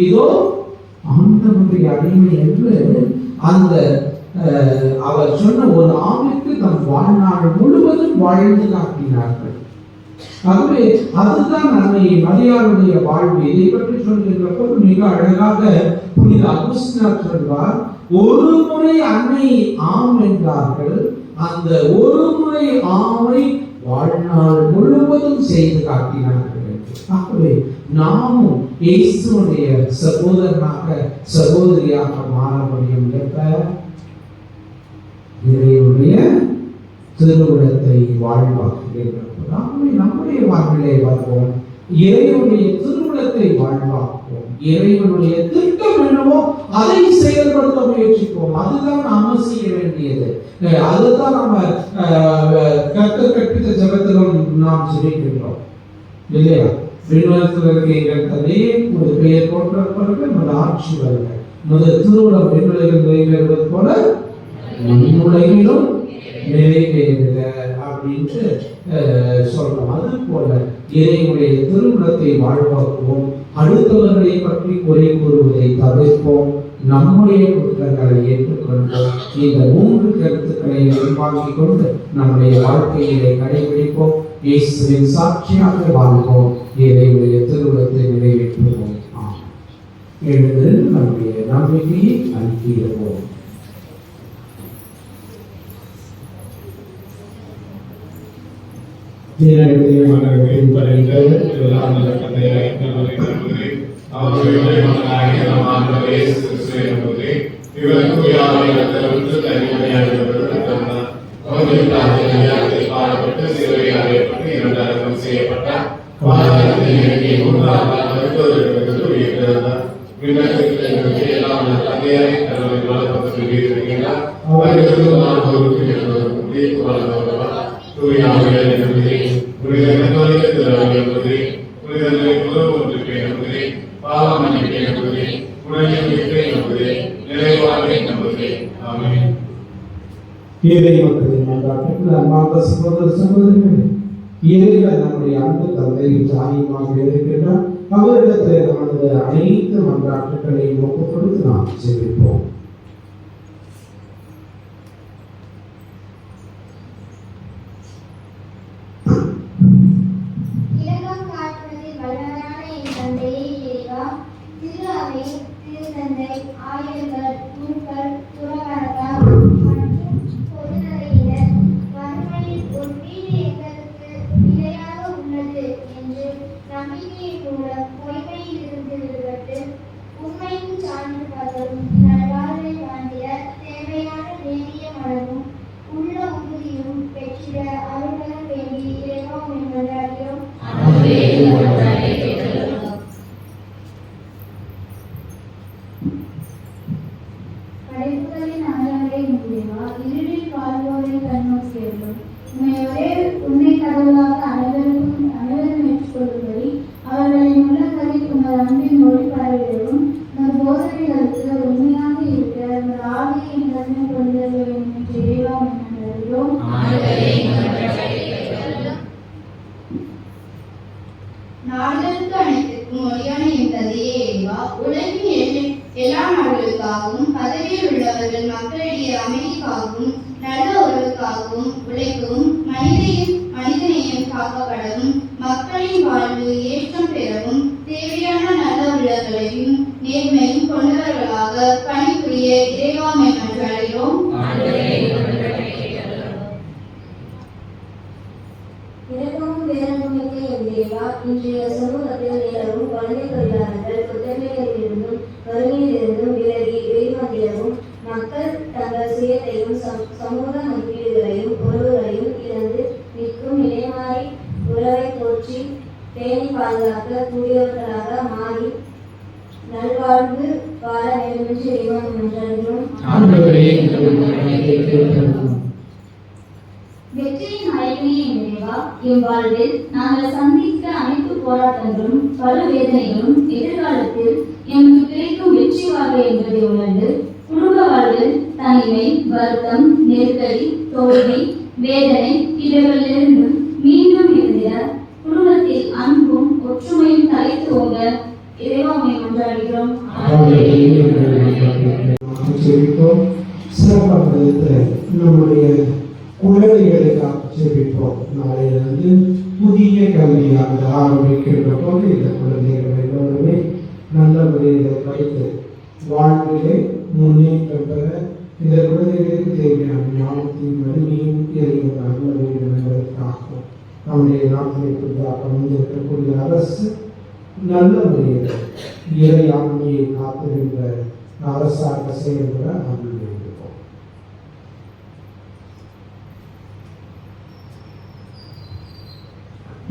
C: இதோ ஆண்டவனுடைய அடிமை என்று அந்த அவர் சொன்ன ஒரு ஆணுக்கு தம் வாழ்நாள் முழுவதும் வாழ்ந்து காட்டினார்கள். ஆகவே அதுதான் அன்னை மரியாளுடைய வாழ்வு. இதை பற்றி சொல்கின்ற போது மிக அழகாக புனித அகுஸ்தினார் சொல்வார், ஒரு முறை அன்னை ஆம் என்றார்கள், அந்த ஒரு முறை ஆமை வாழ்நாள் முழுவதும் செய்து காட்டினார்கள். ஆகவே நாமும் இயேசுடைய சகோதரனாக சகோதரியாக மாற முடியும். இறைவனுடைய திருவுளத்தை வாழ்வாக்குகின்ற நம்முடைய வாழ்விலே வாழ்வோம். இறைவனுடைய திருவுளத்தை வாழ்வாக்குவோம். இறைவனுடைய திட்டம் என்னவோ அதை செயல்படுத்த முயற்சிப்போம். அதுதான் நாம செய்ய வேண்டியது. அதுதான் நம்ம கற்பித்த ஜபத்திலும் நாம் சொல்லிக்கின்றோம் இல்லையா? விண்ணுலகத்தில் இருக்க எங்கள் தந்தையே, உமது பெயர் போற்றப்படுக, உமது ஆட்சி வருக, உமது திருவுளம் விண்ணுலகில் நிறைவேறுவது போல மண்ணுலகிலும் நிறைவேறுக அப்படின்ட்டு சொல்றோம். அது போல இறைவனுடைய திருவுளத்தை வாழ்வாக்குவோம். அடுத்தவர்களை பற்றி குறை கூறுவதை தவிர்ப்போம். நம்முடைய குற்றங்களை ஏற்றுக்கொண்டோம். இந்த 3 கருத்துக்களை உள்வாங்கிக் கொண்டு நம்முடைய வாழ்க்கையிலே கடைபிடிப்போம். இயேசுவின் சாட்சியாக வாழ்வோம். இறைவனுடைய திருவுளத்தை நிறைவேற்றுவோம். எழுந்து நம்முடைய நம்பிக்கையை அறிக்கையிடுவோம். இறைவன் நம்முடைய அன்பு தந்தையும் தாயுமாக இருக்கின்றார். அவரிடத்தில் நமது அனைத்து மன்றாட்டுகளையும் ஒப்புக் கொடுத்து நாம் ஜெபிப்போம்.
G: நாடுகளுக்கு அனைத்திற்கும் மொழியான என் தந்தையே இறைவா, உலகின் எல்லா நாடுகளுக்காகவும் பதவியில் உள்ளவர்கள் மக்களிடையே அமைதிக்காகவும் நல்ல உறவுக்காகவும் உழைக்கவும் மனிதநேயம் காக்கப்படவும் மக்களின் வாழ்வு ஏற்றம் பெறவும் தேவையான நல்ல உள்ளங்களையும் நேர்மையும் கொண்டவர்களாக பணிபுரிய இறைவா மன்றாடுகிறோம்.
H: இன்றைய சமூகத்தில் நிலவும் குழந்தை தொழிலாளர்கள் குத்தகைகளிலிருந்தும் வறுமையிலிருந்தும் விலகி வெளிவந்திடவும் மக்கள் தங்கள் சுயத்தையும் சமூக மதிப்பீடுகளையும் உறவுகளையும் இழந்து நிற்கும் நிலைமாறி உறவை போற்றி பேணி பாதுகாக்க கூடியவர்களாக மாறி நல்வாழ்வு வாழ வேண்டுமென்று இறைவன் மன்றாடுகிறோம்.
I: வெற்றியின் அழைப்பினை நிறைவா இவ்வாழ்வில் நாங்கள் சந்தித்த அனைத்து போராட்டங்களும் பல வேதனைகளும் எதிர்காலத்தில் எமக்கு கிடைக்கும் வெற்றி வாழ்வு என்பதை உணர்ந்து குடும்ப வாழ்வில் தனிமை, வருத்தம், நெருக்கடி, தோல்வி, வேதனை இவைகளிலிருந்து மீண்டும் எழுதிட குடும்பத்தில் அன்பும் ஒற்றுமையும் தலைத்து ஓங்க இறைவாமை மன்றாடுகிறோம்.
C: ஜெபிப்போம். நாளையிலிருந்து புதிய கல்வியாண்டு ஆரம்பிக்கின்ற போது இந்த குழந்தைகள் எல்லோருமே நல்ல முறையில் படித்து வாழ்விலே முன்னேற்றம் பெற இந்த குழந்தைகளுக்கு தேவையான ஞானத்தையும் வலிமையும் இறைவன் அருள வேண்டும் என்பதற்காகவும் நம்முடைய நாட்டிலே புதிதாக அமைந்திருக்கக்கூடிய அரசு நல்ல முறையில் இறை ஆண்மையை காத்திருந்த அரசாக செயல்பட அருள் வேண்டுவோம்.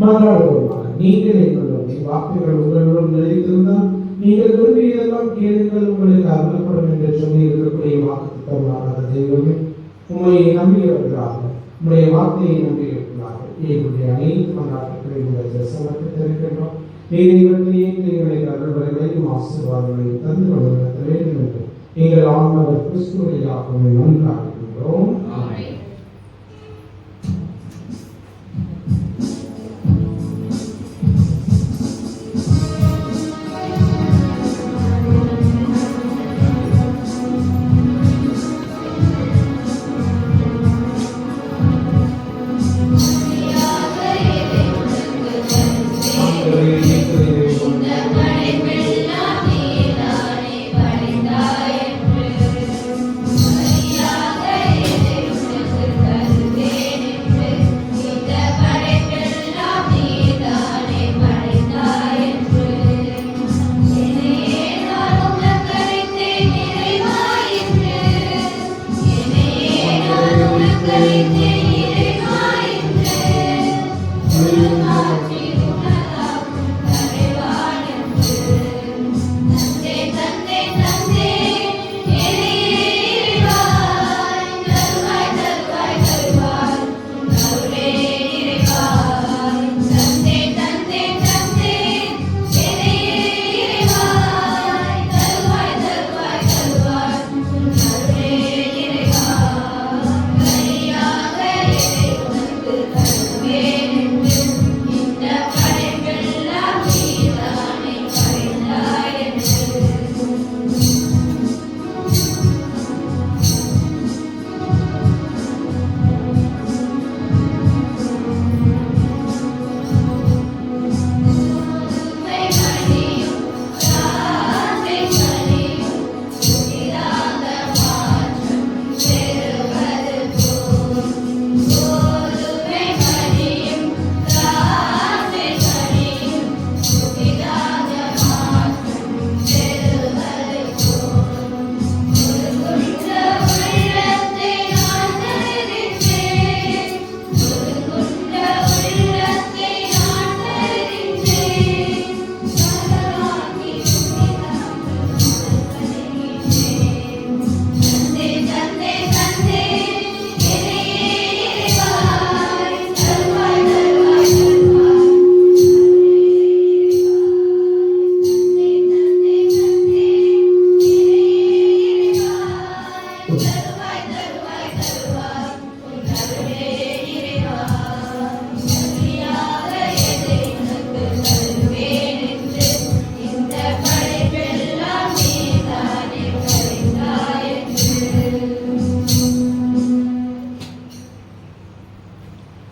C: மன்றாடுவோமாக. நீங்கள் எங்களுடைய வாக்குகள் உங்களுடன் நிலைத்திருந்தால் நீங்கள் விரும்பியதெல்லாம் கேளுங்கள் உங்களுக்கு அருளப்படும் என்று சொல்லி இருக்கக்கூடிய வாக்குத்தத்தமானது தெய்வமே, உண்மையை நம்பியவர்களாக உங்களுடைய வார்த்தையை நம்பியவர்களாக எங்களுடைய அனைத்து மன்றாட்டுகளை உங்களை சமர்ப்பித்திருக்கின்றோம். எங்களை அருள்வர்களையும் ஆசீர்வாதங்களையும் தந்து வழிநடத்த வேண்டும் என்று எங்கள் ஆண்டவர் கிறிஸ்துவையாக நன்றாடுகின்றோம்.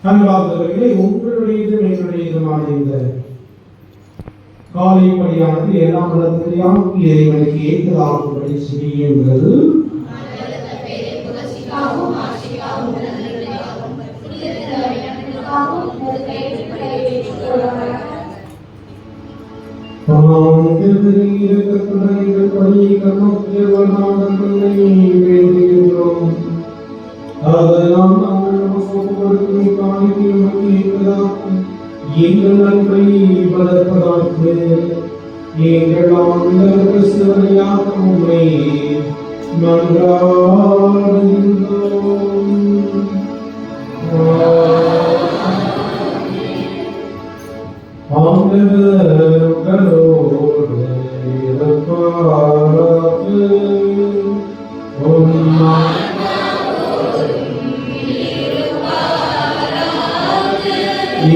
C: அன்பார்ந்தவர்களே, உங்களுடையதும் எங்களுடையதுமான இந்த காலை பணியானது எல்லாம் வளர்த்தியால் இறைவனுக்கு ஏற்றதாகும்படி செய்யுங்கள். பணியை கண்ணோக்கியவனாக வேண்டுகின்றோம். அதனால் நாங்கள் நமக்கு காணிக்கையும் மன்னிப்பதாகும் எங்கள் நன்மை வளர்ப்பதாக எங்கள் ஆண்டவர் கிறிஸ்துவையாக உம்மை மன்றாடுகின்றோம். ஆண்டவர் உங்களோடு இருப்பாராக.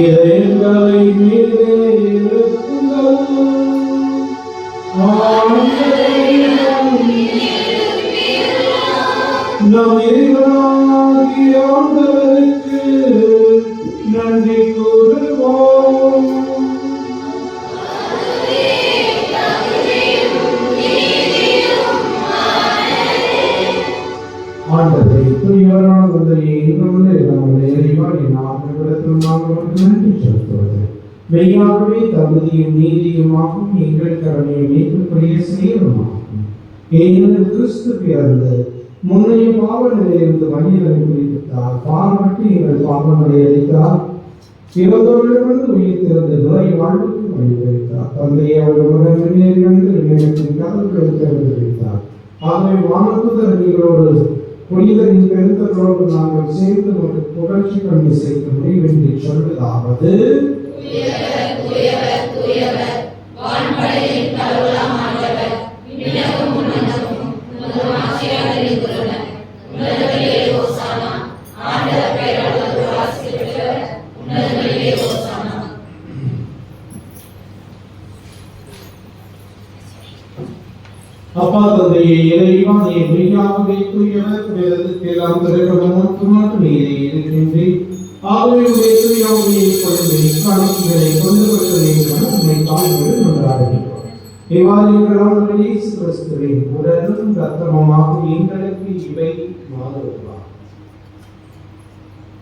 C: இறைவனை மீதே இருக்குங்கள். நம் இறைவனாகிய ஆண்டவருக்கு நன்றி கூறுவோம். ஆண்டவரே, தூயவரான தந்தையே, எங்களுடைய நம்முடைய இறைவா, என் ஆண்டவரிடத்தில் நாங்கள் உமக்கு நன்றி செலுத்துவது மெய்யாகவே தகுதியும் நீதியுமாகும், எங்கள் கடமையை மீட்புக்குரிய செயலுமாகும். ஏனெனில் கிறிஸ்து பிறந்த முன்னைய பாவ நிலையிலிருந்து மனிதனை குறிப்பிட்டார், பாவப்பட்டு எங்கள் பாவங்களை அளித்தார், இறந்தவர்களிடமிருந்து உயிர் திறந்த நோய் வாழ்வுக்கு வழிவகுத்தார். தந்தையை அவர்கள் முன்னேறிலிருந்து இணையத்தின் கதவுகளை திறந்து வைத்தார். ஆகவே வானத்துதர்களோடு புனிதரின் பெருந்தர்களோடு நாங்கள் சேர்ந்து ஒரு புகழ்ச்சி கண்டு சேர்க்க முடிவென்று சொல்வதாவது: அப்பா தந்தையை இறைவா, நீ மெய்யாகவே தூயவர், வேதத்துக்கெல்லாம் திறக்கமும் நீரே இருக்கின்றேன். ஆகவே உடைய தூயாமையை கொண்டு காணிக்கைகளை கொண்டு வர வேண்டும் உண்மை தாழ்வுகள் நன்றாடுகிறோம். இவ்வாறு எங்கள் ஆண்டவர் இயேசு கிறிஸ்துவின் உடலும் இரத்தமுமாக எங்களுக்கு இவை மாறுவார்.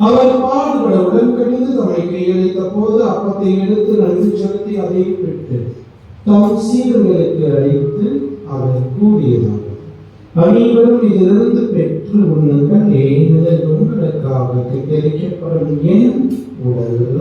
C: அவர் பாடுபட உடன்கணிந்து தம்மை கையளித்த போது அப்பத்தை எடுத்து நன்றி செலுத்தி அதை விட்டு தம் சீடர்களுக்கு அளித்து அவர் கூறியதாக: அனைவரும் இதிலிருந்து பெற்று உண்ணுங்கள், ஏனெனில் உங்களுக்காக கையளிக்கப்படும் என் உடல்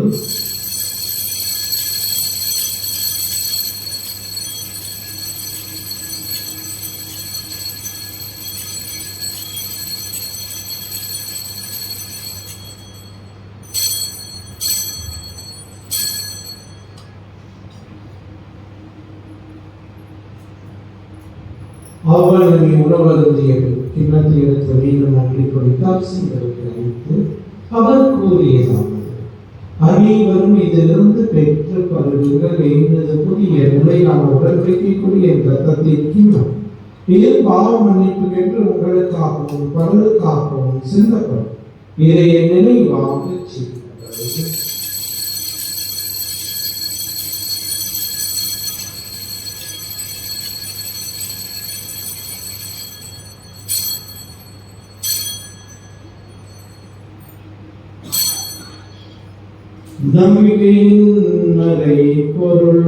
C: அவர்களை உணவருந்திய கிண்ணத்தை எடுத்து மீண்டும் நன்றி கொடுத்தால் சீடருக்கு அளித்து அவர் கூறியதாவது: அனைவரும் இதிலிருந்து பெற்று பருகுங்கள், என்பது புதிய நிலையான உடன்படிக்கைக்குரிய இரத்தத்தின் கிண்ணம். இதில் பாவ மன்னிப்புக்கென்று உங்களுக்காகவும் பலருக்காகவும் சிந்தப்படும். இதை என் நினைவாக செய்யுங்கள். நம்பிக்கையின் மறை பொருள்.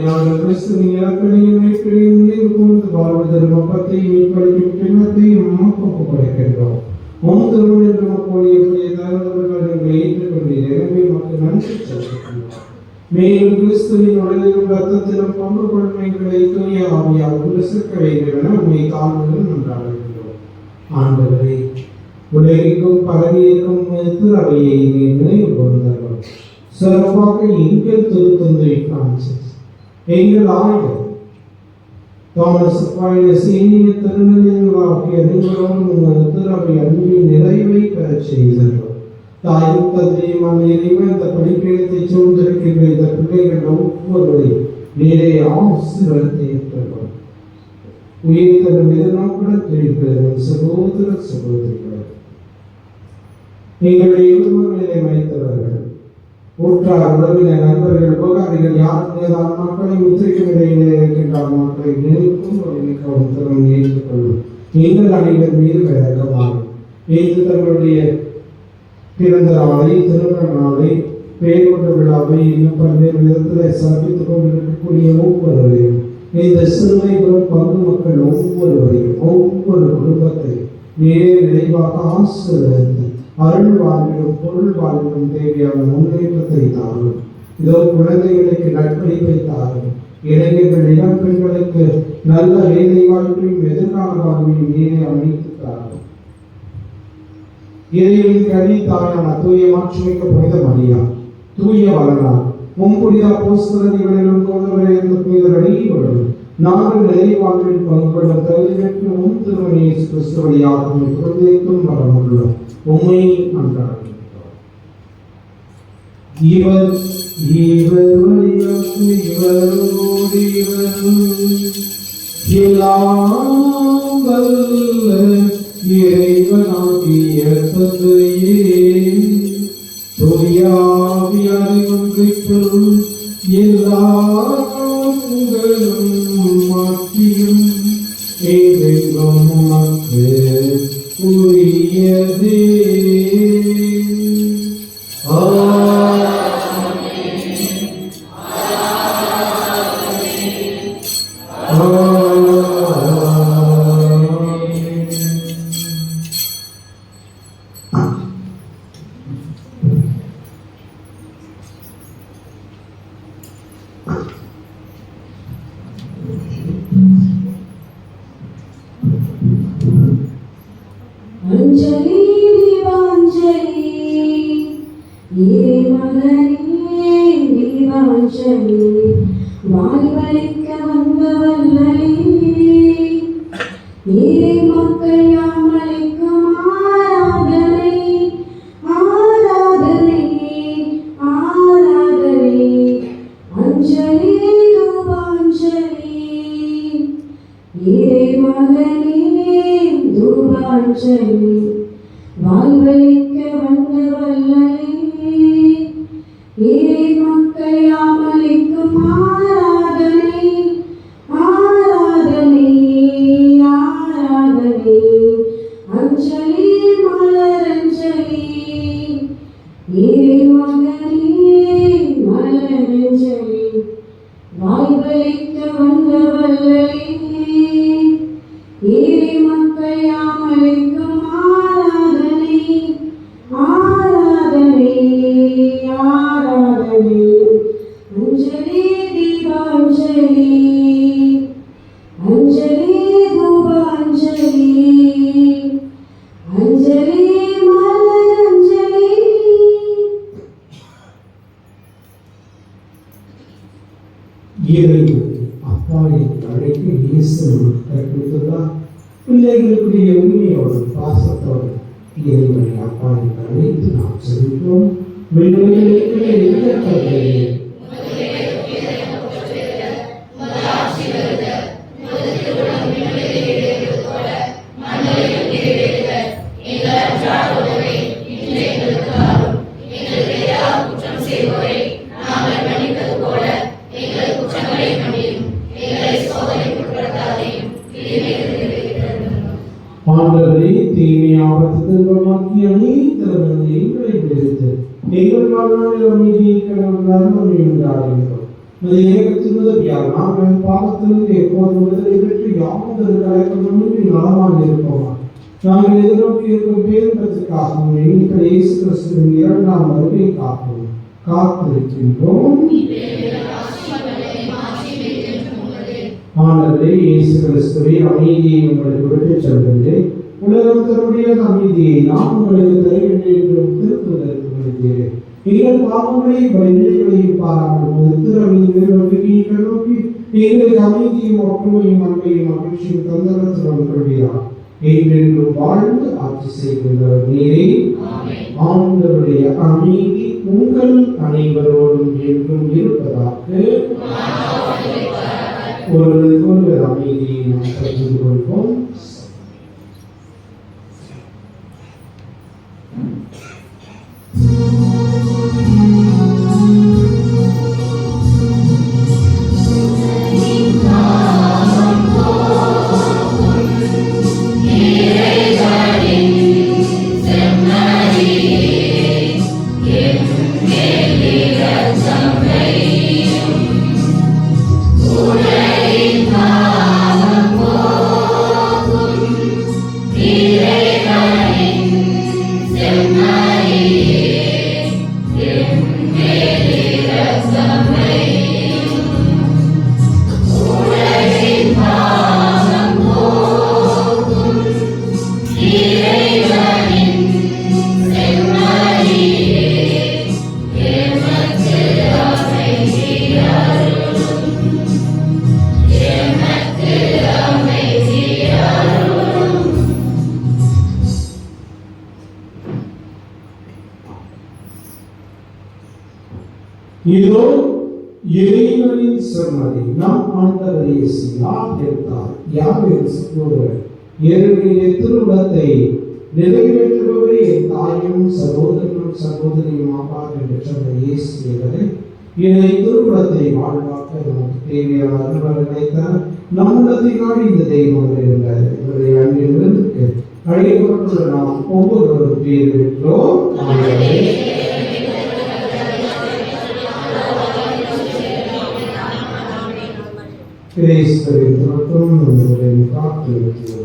C: நாங்கள் கிறிஸ்துவின் இறப்பினையும் மீட்பினையும் நினைவுகூர்ந்து வாழ்வதற்கு அப்பத்தையும் மீட்பளிக்கும் கிண்ணத்தையும் ஒப்புக் கொடுக்கின்றோம். உம் திருமணம் என்று மக்களுடைய புதிய தகவல்கள் எங்களை ஏற்றுக்கொண்டீர். எனவே மக்கள் நன்றி செலுத்துகின்றோம். மேலும் கிறிஸ்துவின் உடலிலும் இரத்தத்திலும் பங்கு கொள்ளும் எங்களை தூய ஆவியால் ஒன்று சேர்க்க வேண்டும் என உண்மை தாழ்வுகள் நன்றாடுகின்றோம். ஆண்டவரே, உலகிற்கும் பரவியிருக்கும் திருவையை நினைவு கூர்ந்தோம். சிறப்பாக எங்கள் திருத்தந்தை பிரான்சிஸ், எங்கள் ஆயர் தாமஸ் அக்வைனஸ், இனிய திருநிலைகளாகிய அனைவரோடும் திருவை அன்பின் நிறைவை பெறச் செய்தோம். தாயும் தந்தையும் அந்த இறைவன் இந்த படிப்பிடத்தை சூழ்ந்திருக்கின்ற இந்த பிள்ளைகள் ஒவ்வொருவரையும் நீரே ஆசீர்வாதத்தை ஏற்றுக்கொள்ளும். உயிர் தரும் எதிர்நோக்குடன் தெரிவிக்கிறது சகோதர சகோதரிகள், எங்களுடைய உரிமைகளை வைத்தவர்கள், ஊற்றார், உறவினர், நண்பர்கள், உபகாரிகள், யாரும் ஏதாவது மக்களை முத்திரிக்கும் நிலையிலே இருக்கின்றார் மக்களை நினைக்கும் ஒருமிக்கவும் தரும் ஏற்றுக்கொள்ளும். எங்கள் அனைவர் மீது விளக்கமாகும். இது தங்களுடைய பிறந்த நாளை, திருமண நாளை, பெயர் கொண்ட விழாவை இன்னும் பல்வேறு விதத்தில் சிறப்பித்துக் கொண்டிருக்கக்கூடிய ஒவ்வொருவரையும், இந்த சிறுமைகளும் பங்கு மக்கள் ஒவ்வொருவரையும், ஒவ்வொரு குடும்பத்தையும் நீரே நிறைவாக ஆசீர்வதித்து அருள் வாழ்விலும் பொருள் வாழ்விலும் தேவையான முன்னேற்றத்தை தாரும். இதோ குழந்தைகளுக்கு நட்பளிப்பை தாரும். இளைஞர்கள், இளம் பெண்களுக்கு நல்ல வேலை வாழ்வையும் எதிர்கால வாழ்வையும் நீரே அமைத்து தாரும். இறைவனின் கனி தாயான தூய மாட்சிமிக்க புனித மரியா, தூய வளனார், புனித அப்போஸ்தலர்களிலும் புனிதரையும் நாங்கள் நிறைவாழ்வில் பங்குபடும் தகுதிக்கு திருமணி இயேசு கிறிஸ்து வழியாகவும் குழந்தைக்கும் வரமுள்ளோம். உண்மை அன்றாடுகிறோம். இவர் வழியாக இவரோடு எல்லாம் வல்ல இறைவனாகிய தந்தையே, தூயாவியாரின் ஒன்றிற்குள் எல்லா புகழும் மாற்றியும் ஏதெங்கும் உமக்கு உரியதே.
B: அஞ்சலி தீபாஞ்சலி மகனே தீபாஞ்சலி வாழ்வழிக்க வந்த வல்லலே நீரை மக்கள் யாமளிக்கும் ஆராதனை ஆராதனை ஆராதனை. அஞ்சலி தூபாஞ்சலி இறை மகனே தூபாஞ்சலி வாழ்வழிக்க வந்த வல்லலே இறை மக்கள் யாமளிக்கும் ஆராதனை ஆராதனை ஆராதனை. அஞ்சலி மலரஞ்சலி இறை மகனே மலரஞ்சலி வாழ்வழிக்க வந்த வல்லலே இறை மக்கள் யாமளிக்கும் ஆராதனை ஆராதனை ஆராதனை. அஞ்சலி தீபாஞ்சலி அஞ்சலி தூபாஞ்சலி அஞ்சலி மலரஞ்சலி.
C: அப்பாவின் அழைப்பு இயேசு கற்பித்துள்ளார். பிள்ளைகளுக்குரிய உண்மையோடு பாசத்தோடு இறைவனை அப்பாவின் அழைத்து நாம் செல்கிறோம். ஆண்டவரே, தீமை ஆபத்து அனைத்திலிருந்து எங்களை விடுத்து எங்கள் வாழ்நாளில் அமைதியை கடவுளால் நம்மை உண்டாகிறோம். ஏகத்தின் உதவியால் நாங்கள் பாவத்திலிருந்து எப்போதும் விடுதலை பெற்று யாவது கலைக்கொண்டு நலமாக இருப்போமா. நாங்கள் எதிர்நோக்கி இருக்கும் பேருந்தத்திற்காகவும் எங்கள் இயேசு கிறிஸ்துவின் இரண்டாம் வருகை காப்போம் காத்திருக்கின்றோம். ஆண்டவரே, இயேசு கிறிஸ்துவே, அமைதியை உங்களுக்கு விட்டுச் செல்வது உலகம் தன்னுடைய அமைதியை நான் உங்களுக்கு தருகின்றேன் என்றும் திருத்துவதற்கு வருகிறேன். எங்கள் பாவங்களை நிலைகளையும் பாராமல் திருநோக்கி நோக்கி எங்களுக்கு அமைதியும் ஒற்றுமையும் அன்பையும் மகிழ்ச்சியும் தந்தரத்துடன் கொள்கிறார். என்றென்றும் வாழ்ந்து ஆட்சி செய்கின்றவர் நீரே. ஆண்டவருடைய அமைதி உங்கள் அனைவரோடும் என்றும் இருப்பதாக. ஒரு அமைதியை நாம் பகிர்ந்து கொள்வோம்.
J: உலகின் பாவம்
C: இதோ இறைவனின் செம்மறி நம் ஆண்டவர் இயேசு யார் எடுத்தார் யார் சகோதரர் இறைவனுடைய திருவுளத்தை நிறைவேற்றுபவரே என் தாயும் சகோதரனும் சகோதரியும் ஆவார் என்று சொன்ன இயேசு என்பதை இதை திருவுளத்தை வாழ்வாக்க நமக்கு தேவையான அருள்களை தர நம்முடைய நாடு இந்த தெய்வம் இருந்தார் இவருடைய அன்பிற்கு அழைக்கப்பட்டுள்ள நாம் ஒவ்வொருவரும் பேர் பெற்றோம். கிறிஸ்துவின் துவக்கம் நம்முடைய காத்திருக்கிறது.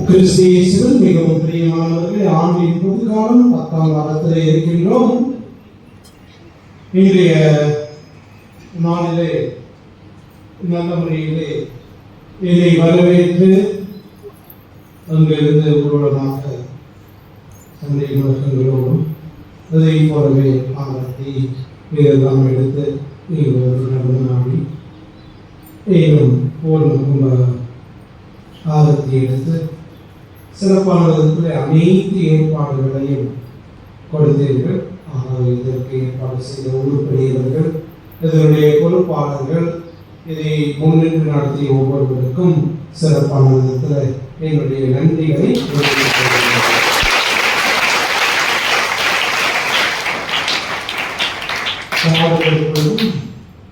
C: கிறிஸ்தியேசுவில் மிகவும் பிரியமானவர்களே, ஆண்டின் புதுக்காலம் 10ஆம் வாரத்திலே இருக்கின்றோம். இன்றைய நாளிலே நல்ல முறையிலே என்னை வரவேற்று அங்கிருந்து ஊர்வலமாக சந்தை முழக்கங்களோடும் அதை போலவே ஆரத்தி இதெல்லாம் எடுத்து நடந்து நாடி இன்னும் பூர்ண ஆரத்தி எடுத்து சிறப்பான விதத்தில் அனைத்து ஏற்பாடுகளையும் கொடுத்தீர்கள். ஆனால் இதற்கு ஏற்பாடு செய்த உருப்படியவர்கள், இதனுடைய பொறுப்பாளர்கள், இதை முன்னின்று நடத்திய ஒவ்வொருவருக்கும் சிறப்பான விதத்தில் என்னுடைய நன்றிகளை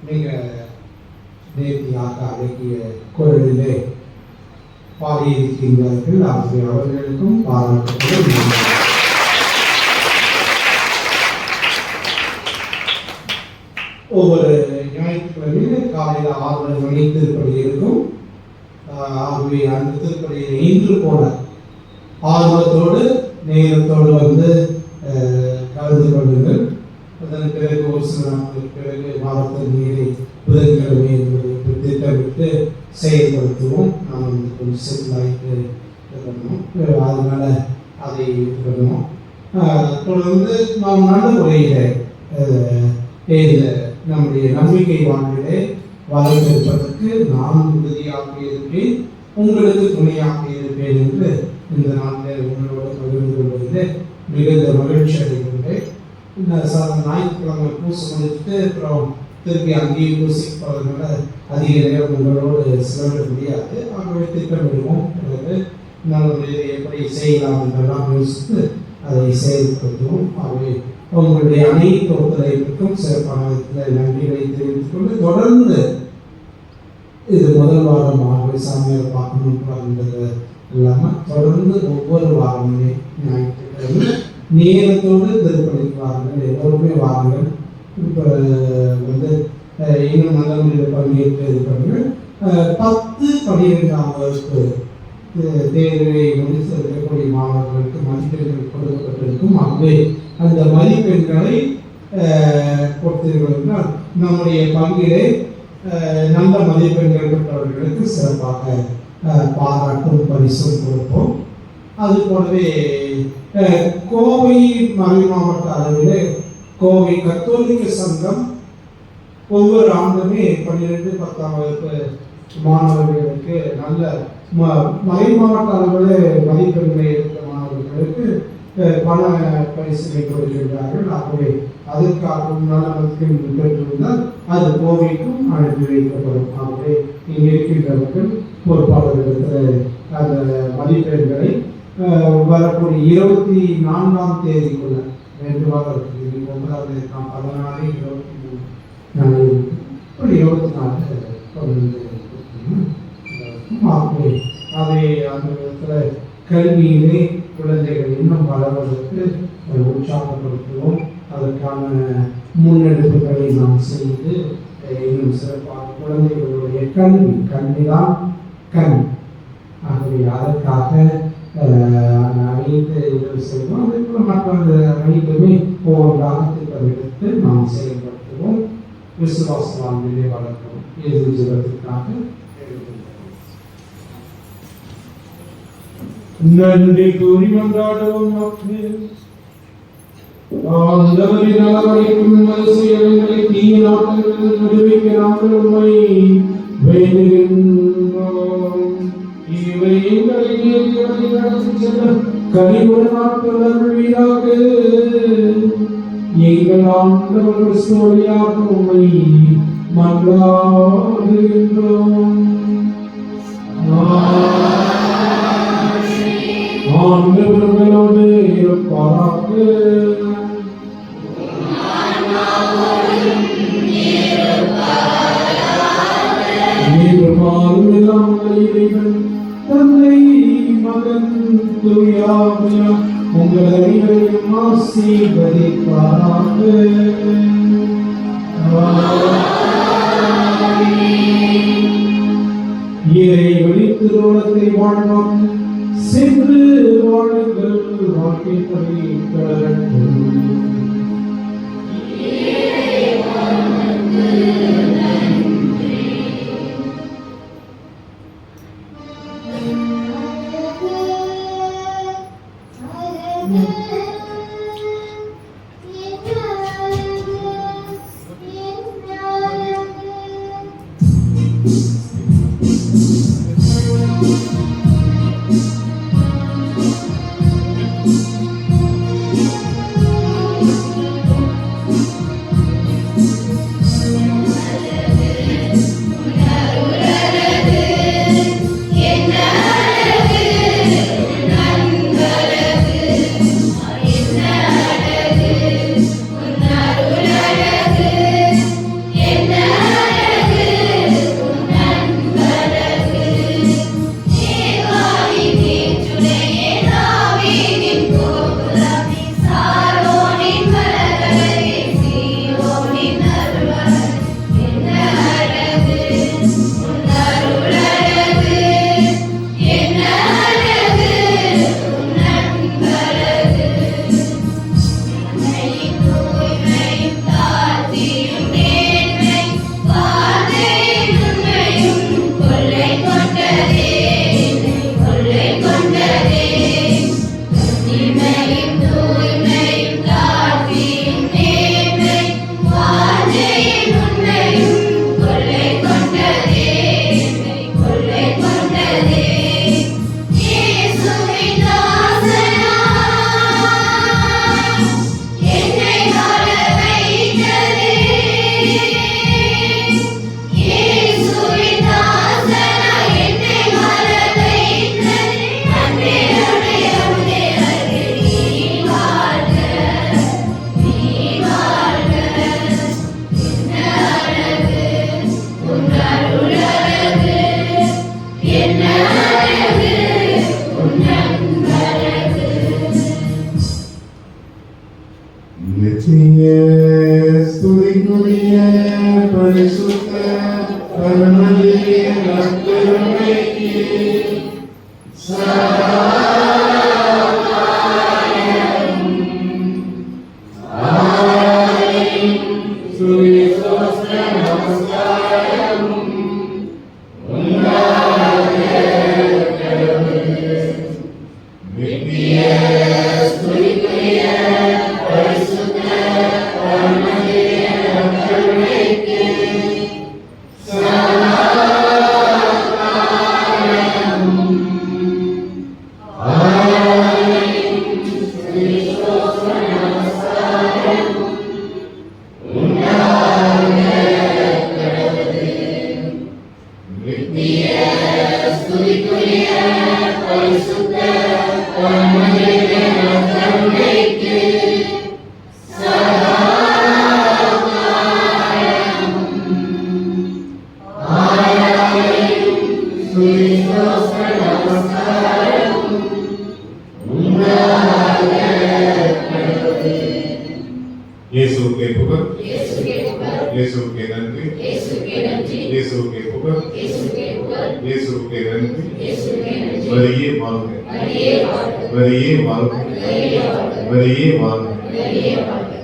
C: நீங்க நேர்த்தியாக அடக்கிய குரலிலே பாடியிருக்கின்றார்கள். ஆகிய அவர்களுக்கும் பாராட்டுகள். ஒவ்வொரு ஞாயிற்றுக்கிழமையும் காலையில் 6 மணி திருப்பலி இருக்கும். ஆகவே அந்த திருப்பலியை இன்று போல ஆர்வத்தோடு நேரத்தோடு வந்து கலந்து கொள்ளுங்கள். அதன் பிறகு ஒரு சில நாட்களுக்கு பிறகு வாரத்தின் மீறி புதன்கிழமை என்பதை திட்டமிட்டு செயல்படுத்துவோம். நாம் கொஞ்சம் செட்டில் ஆகிட்டு இருக்கணும், அதனால அதை பண்ணணும். தொடர்ந்து நாம் நல்ல முறையில் இந்த நம்முடைய நம்பிக்கை வாழ்விலே வளர்ந்திருப்பதற்கு நான் உறுதியாக இருப்பேன், உங்களுக்கு துணையாக இருப்பேன் என்று இந்த நாளில் உங்களோடு பகிர்ந்து கொள்வதில் மிகுந்த மகிழ்ச்சி அடைகின்றேன். இந்த ஞாயிற்றுக்கிழமை பூச முடிச்சுட்டு அப்புறம் திருப்பி அங்கேயே பூசிக்கு போகிறதுனால அதிக நேரம் உங்களோடு செலவிட முடியாது. ஆகவே திட்டமிடுவோம். நம்மளுடைய எப்படி செய்யலாம் என்றெல்லாம் யோசித்து அதை செயல்படுத்துவோம். ஆகவே உங்களுடைய அனைத்து ஒத்துழைப்புக்கும் சிறப்பான விதத்தில் நன்றிகளை தெரிவித்துக் கொண்டு தொடர்ந்து இது முதல் வாரம் ஆகவே சாமியார் பார்க்கணுன்றது இல்லாமல் தொடர்ந்து ஒவ்வொரு வாரமுமே ஞாயிற்றுக்கிழமை நேரத்தோடு திருப்பணிக்கு வாருங்கள், எல்லோருமே வாருங்கள். இப்போ வந்து இன்னும் நல்ல முறையில் பங்கேற்று இது பண்ணுங்கள். 10-12ஆம் வகுப்பு தேர்வை முடித்து இருக்கக்கூடிய மாணவர்களுக்கு மதிப்பெண்கள் கொடுக்கப்பட்டிருக்கும். ஆகவே அந்த மதிப்பெண்களை கொடுத்தீர்கள் என்றால் நம்முடைய பங்கிலே நல்ல மதிப்பெண்கள் பெற்றவர்களுக்கு சிறப்பாக பாராட்டும் பரிசும் கொடுப்போம். அது போலவே கோவை மறை மாவட்ட அளவிலே கோவை கத்தோலிக்க சங்கம் ஒவ்வொரு ஆண்டுமே 12-10ஆம் வகுப்பு மாணவர்களுக்கு நல்ல மறை மாவட்ட அளவில் மதிப்பெண்களை எடுத்த மாணவர்களுக்கு பண பரிசுகளை கொடுக்கின்றார்கள். ஆகவே அதற்காக நல்ல மதிப்பெண் பெற்றிருந்தால் அது கோவைக்கும் அனுப்பி வைக்கப்படும். ஆகவே இங்கே இருக்கின்றவர்கள் பொறுப்பாளர்களுக்கு அந்த மதிப்பெண்களை வரக்கூடிய 24ஆம் தேதிக்குள்ள 2 வாரம் இருக்குது. 9ஆவது 14, 23, 24 ஆகவே அதை அந்த விதத்தில் கல்வியிலே குழந்தைகள் இன்னும் வளர்வதற்கு உற்சாகப்படுத்துவோம். அதற்கான முன்னெடுப்புகளை நாம் செய்து இன்னும் சிறப்பாக குழந்தைகளுடைய கல்விதான் கண். ஆகவே அதற்காக அனைத்து உதவி செய்வோம். அதே போல மற்ற அனைத்துமே ஒவ்வொன்றாக திட்டமிட்டு நாம் செயல்படுத்துவோம். விசுவாச வாழ்விலே வளர்க்கிறோம். இறுதி ஜீவத்திற்காக நன்றி கூறி மன்றாடுவோம். ஆண்டவரின் நலவழிக்கும் சுயங்களை தீய நாட்டங்களில் விடுவிக்க நாங்கள் உண்மை வேண்டுகின்றோம். இவை எங்களை நடத்தி செல்ல கனிவுடன் நாட்கள் அருள்வீராக. எங்கள் ஆண்டவர் கிறிஸ்து வழியாக உம்மை மன்றாடுகின்றோம். ஆண்டவர்களோடு இருப்பாராக. தந்தை மகன் தூயாவியா உங்கள் அனைவரையும் ஆசீர்வதிப்பாராக. இறை வெளித்திருளத்தை வாழ்வான் சென்று வாழுங்கள், வாழ்க்கைப்படி தொடரட்டும்.
J: நித்திய ஸ்துதிக்குரிய பரிசுத்த பரமதிய நற்கருணைக்கு சதா
K: இயேசுவுக்கே புகழ், இயேசுவுக்கே நன்றி, இயேசுவுக்கே புகழ், இயேசுவுக்கே நன்றி. வரியே வாழ்க, வரியே வாழ்க, வரியே வாழ்க.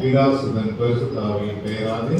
K: பிதா சுதன் பரிசுத்த ஆவியின் பெயராலே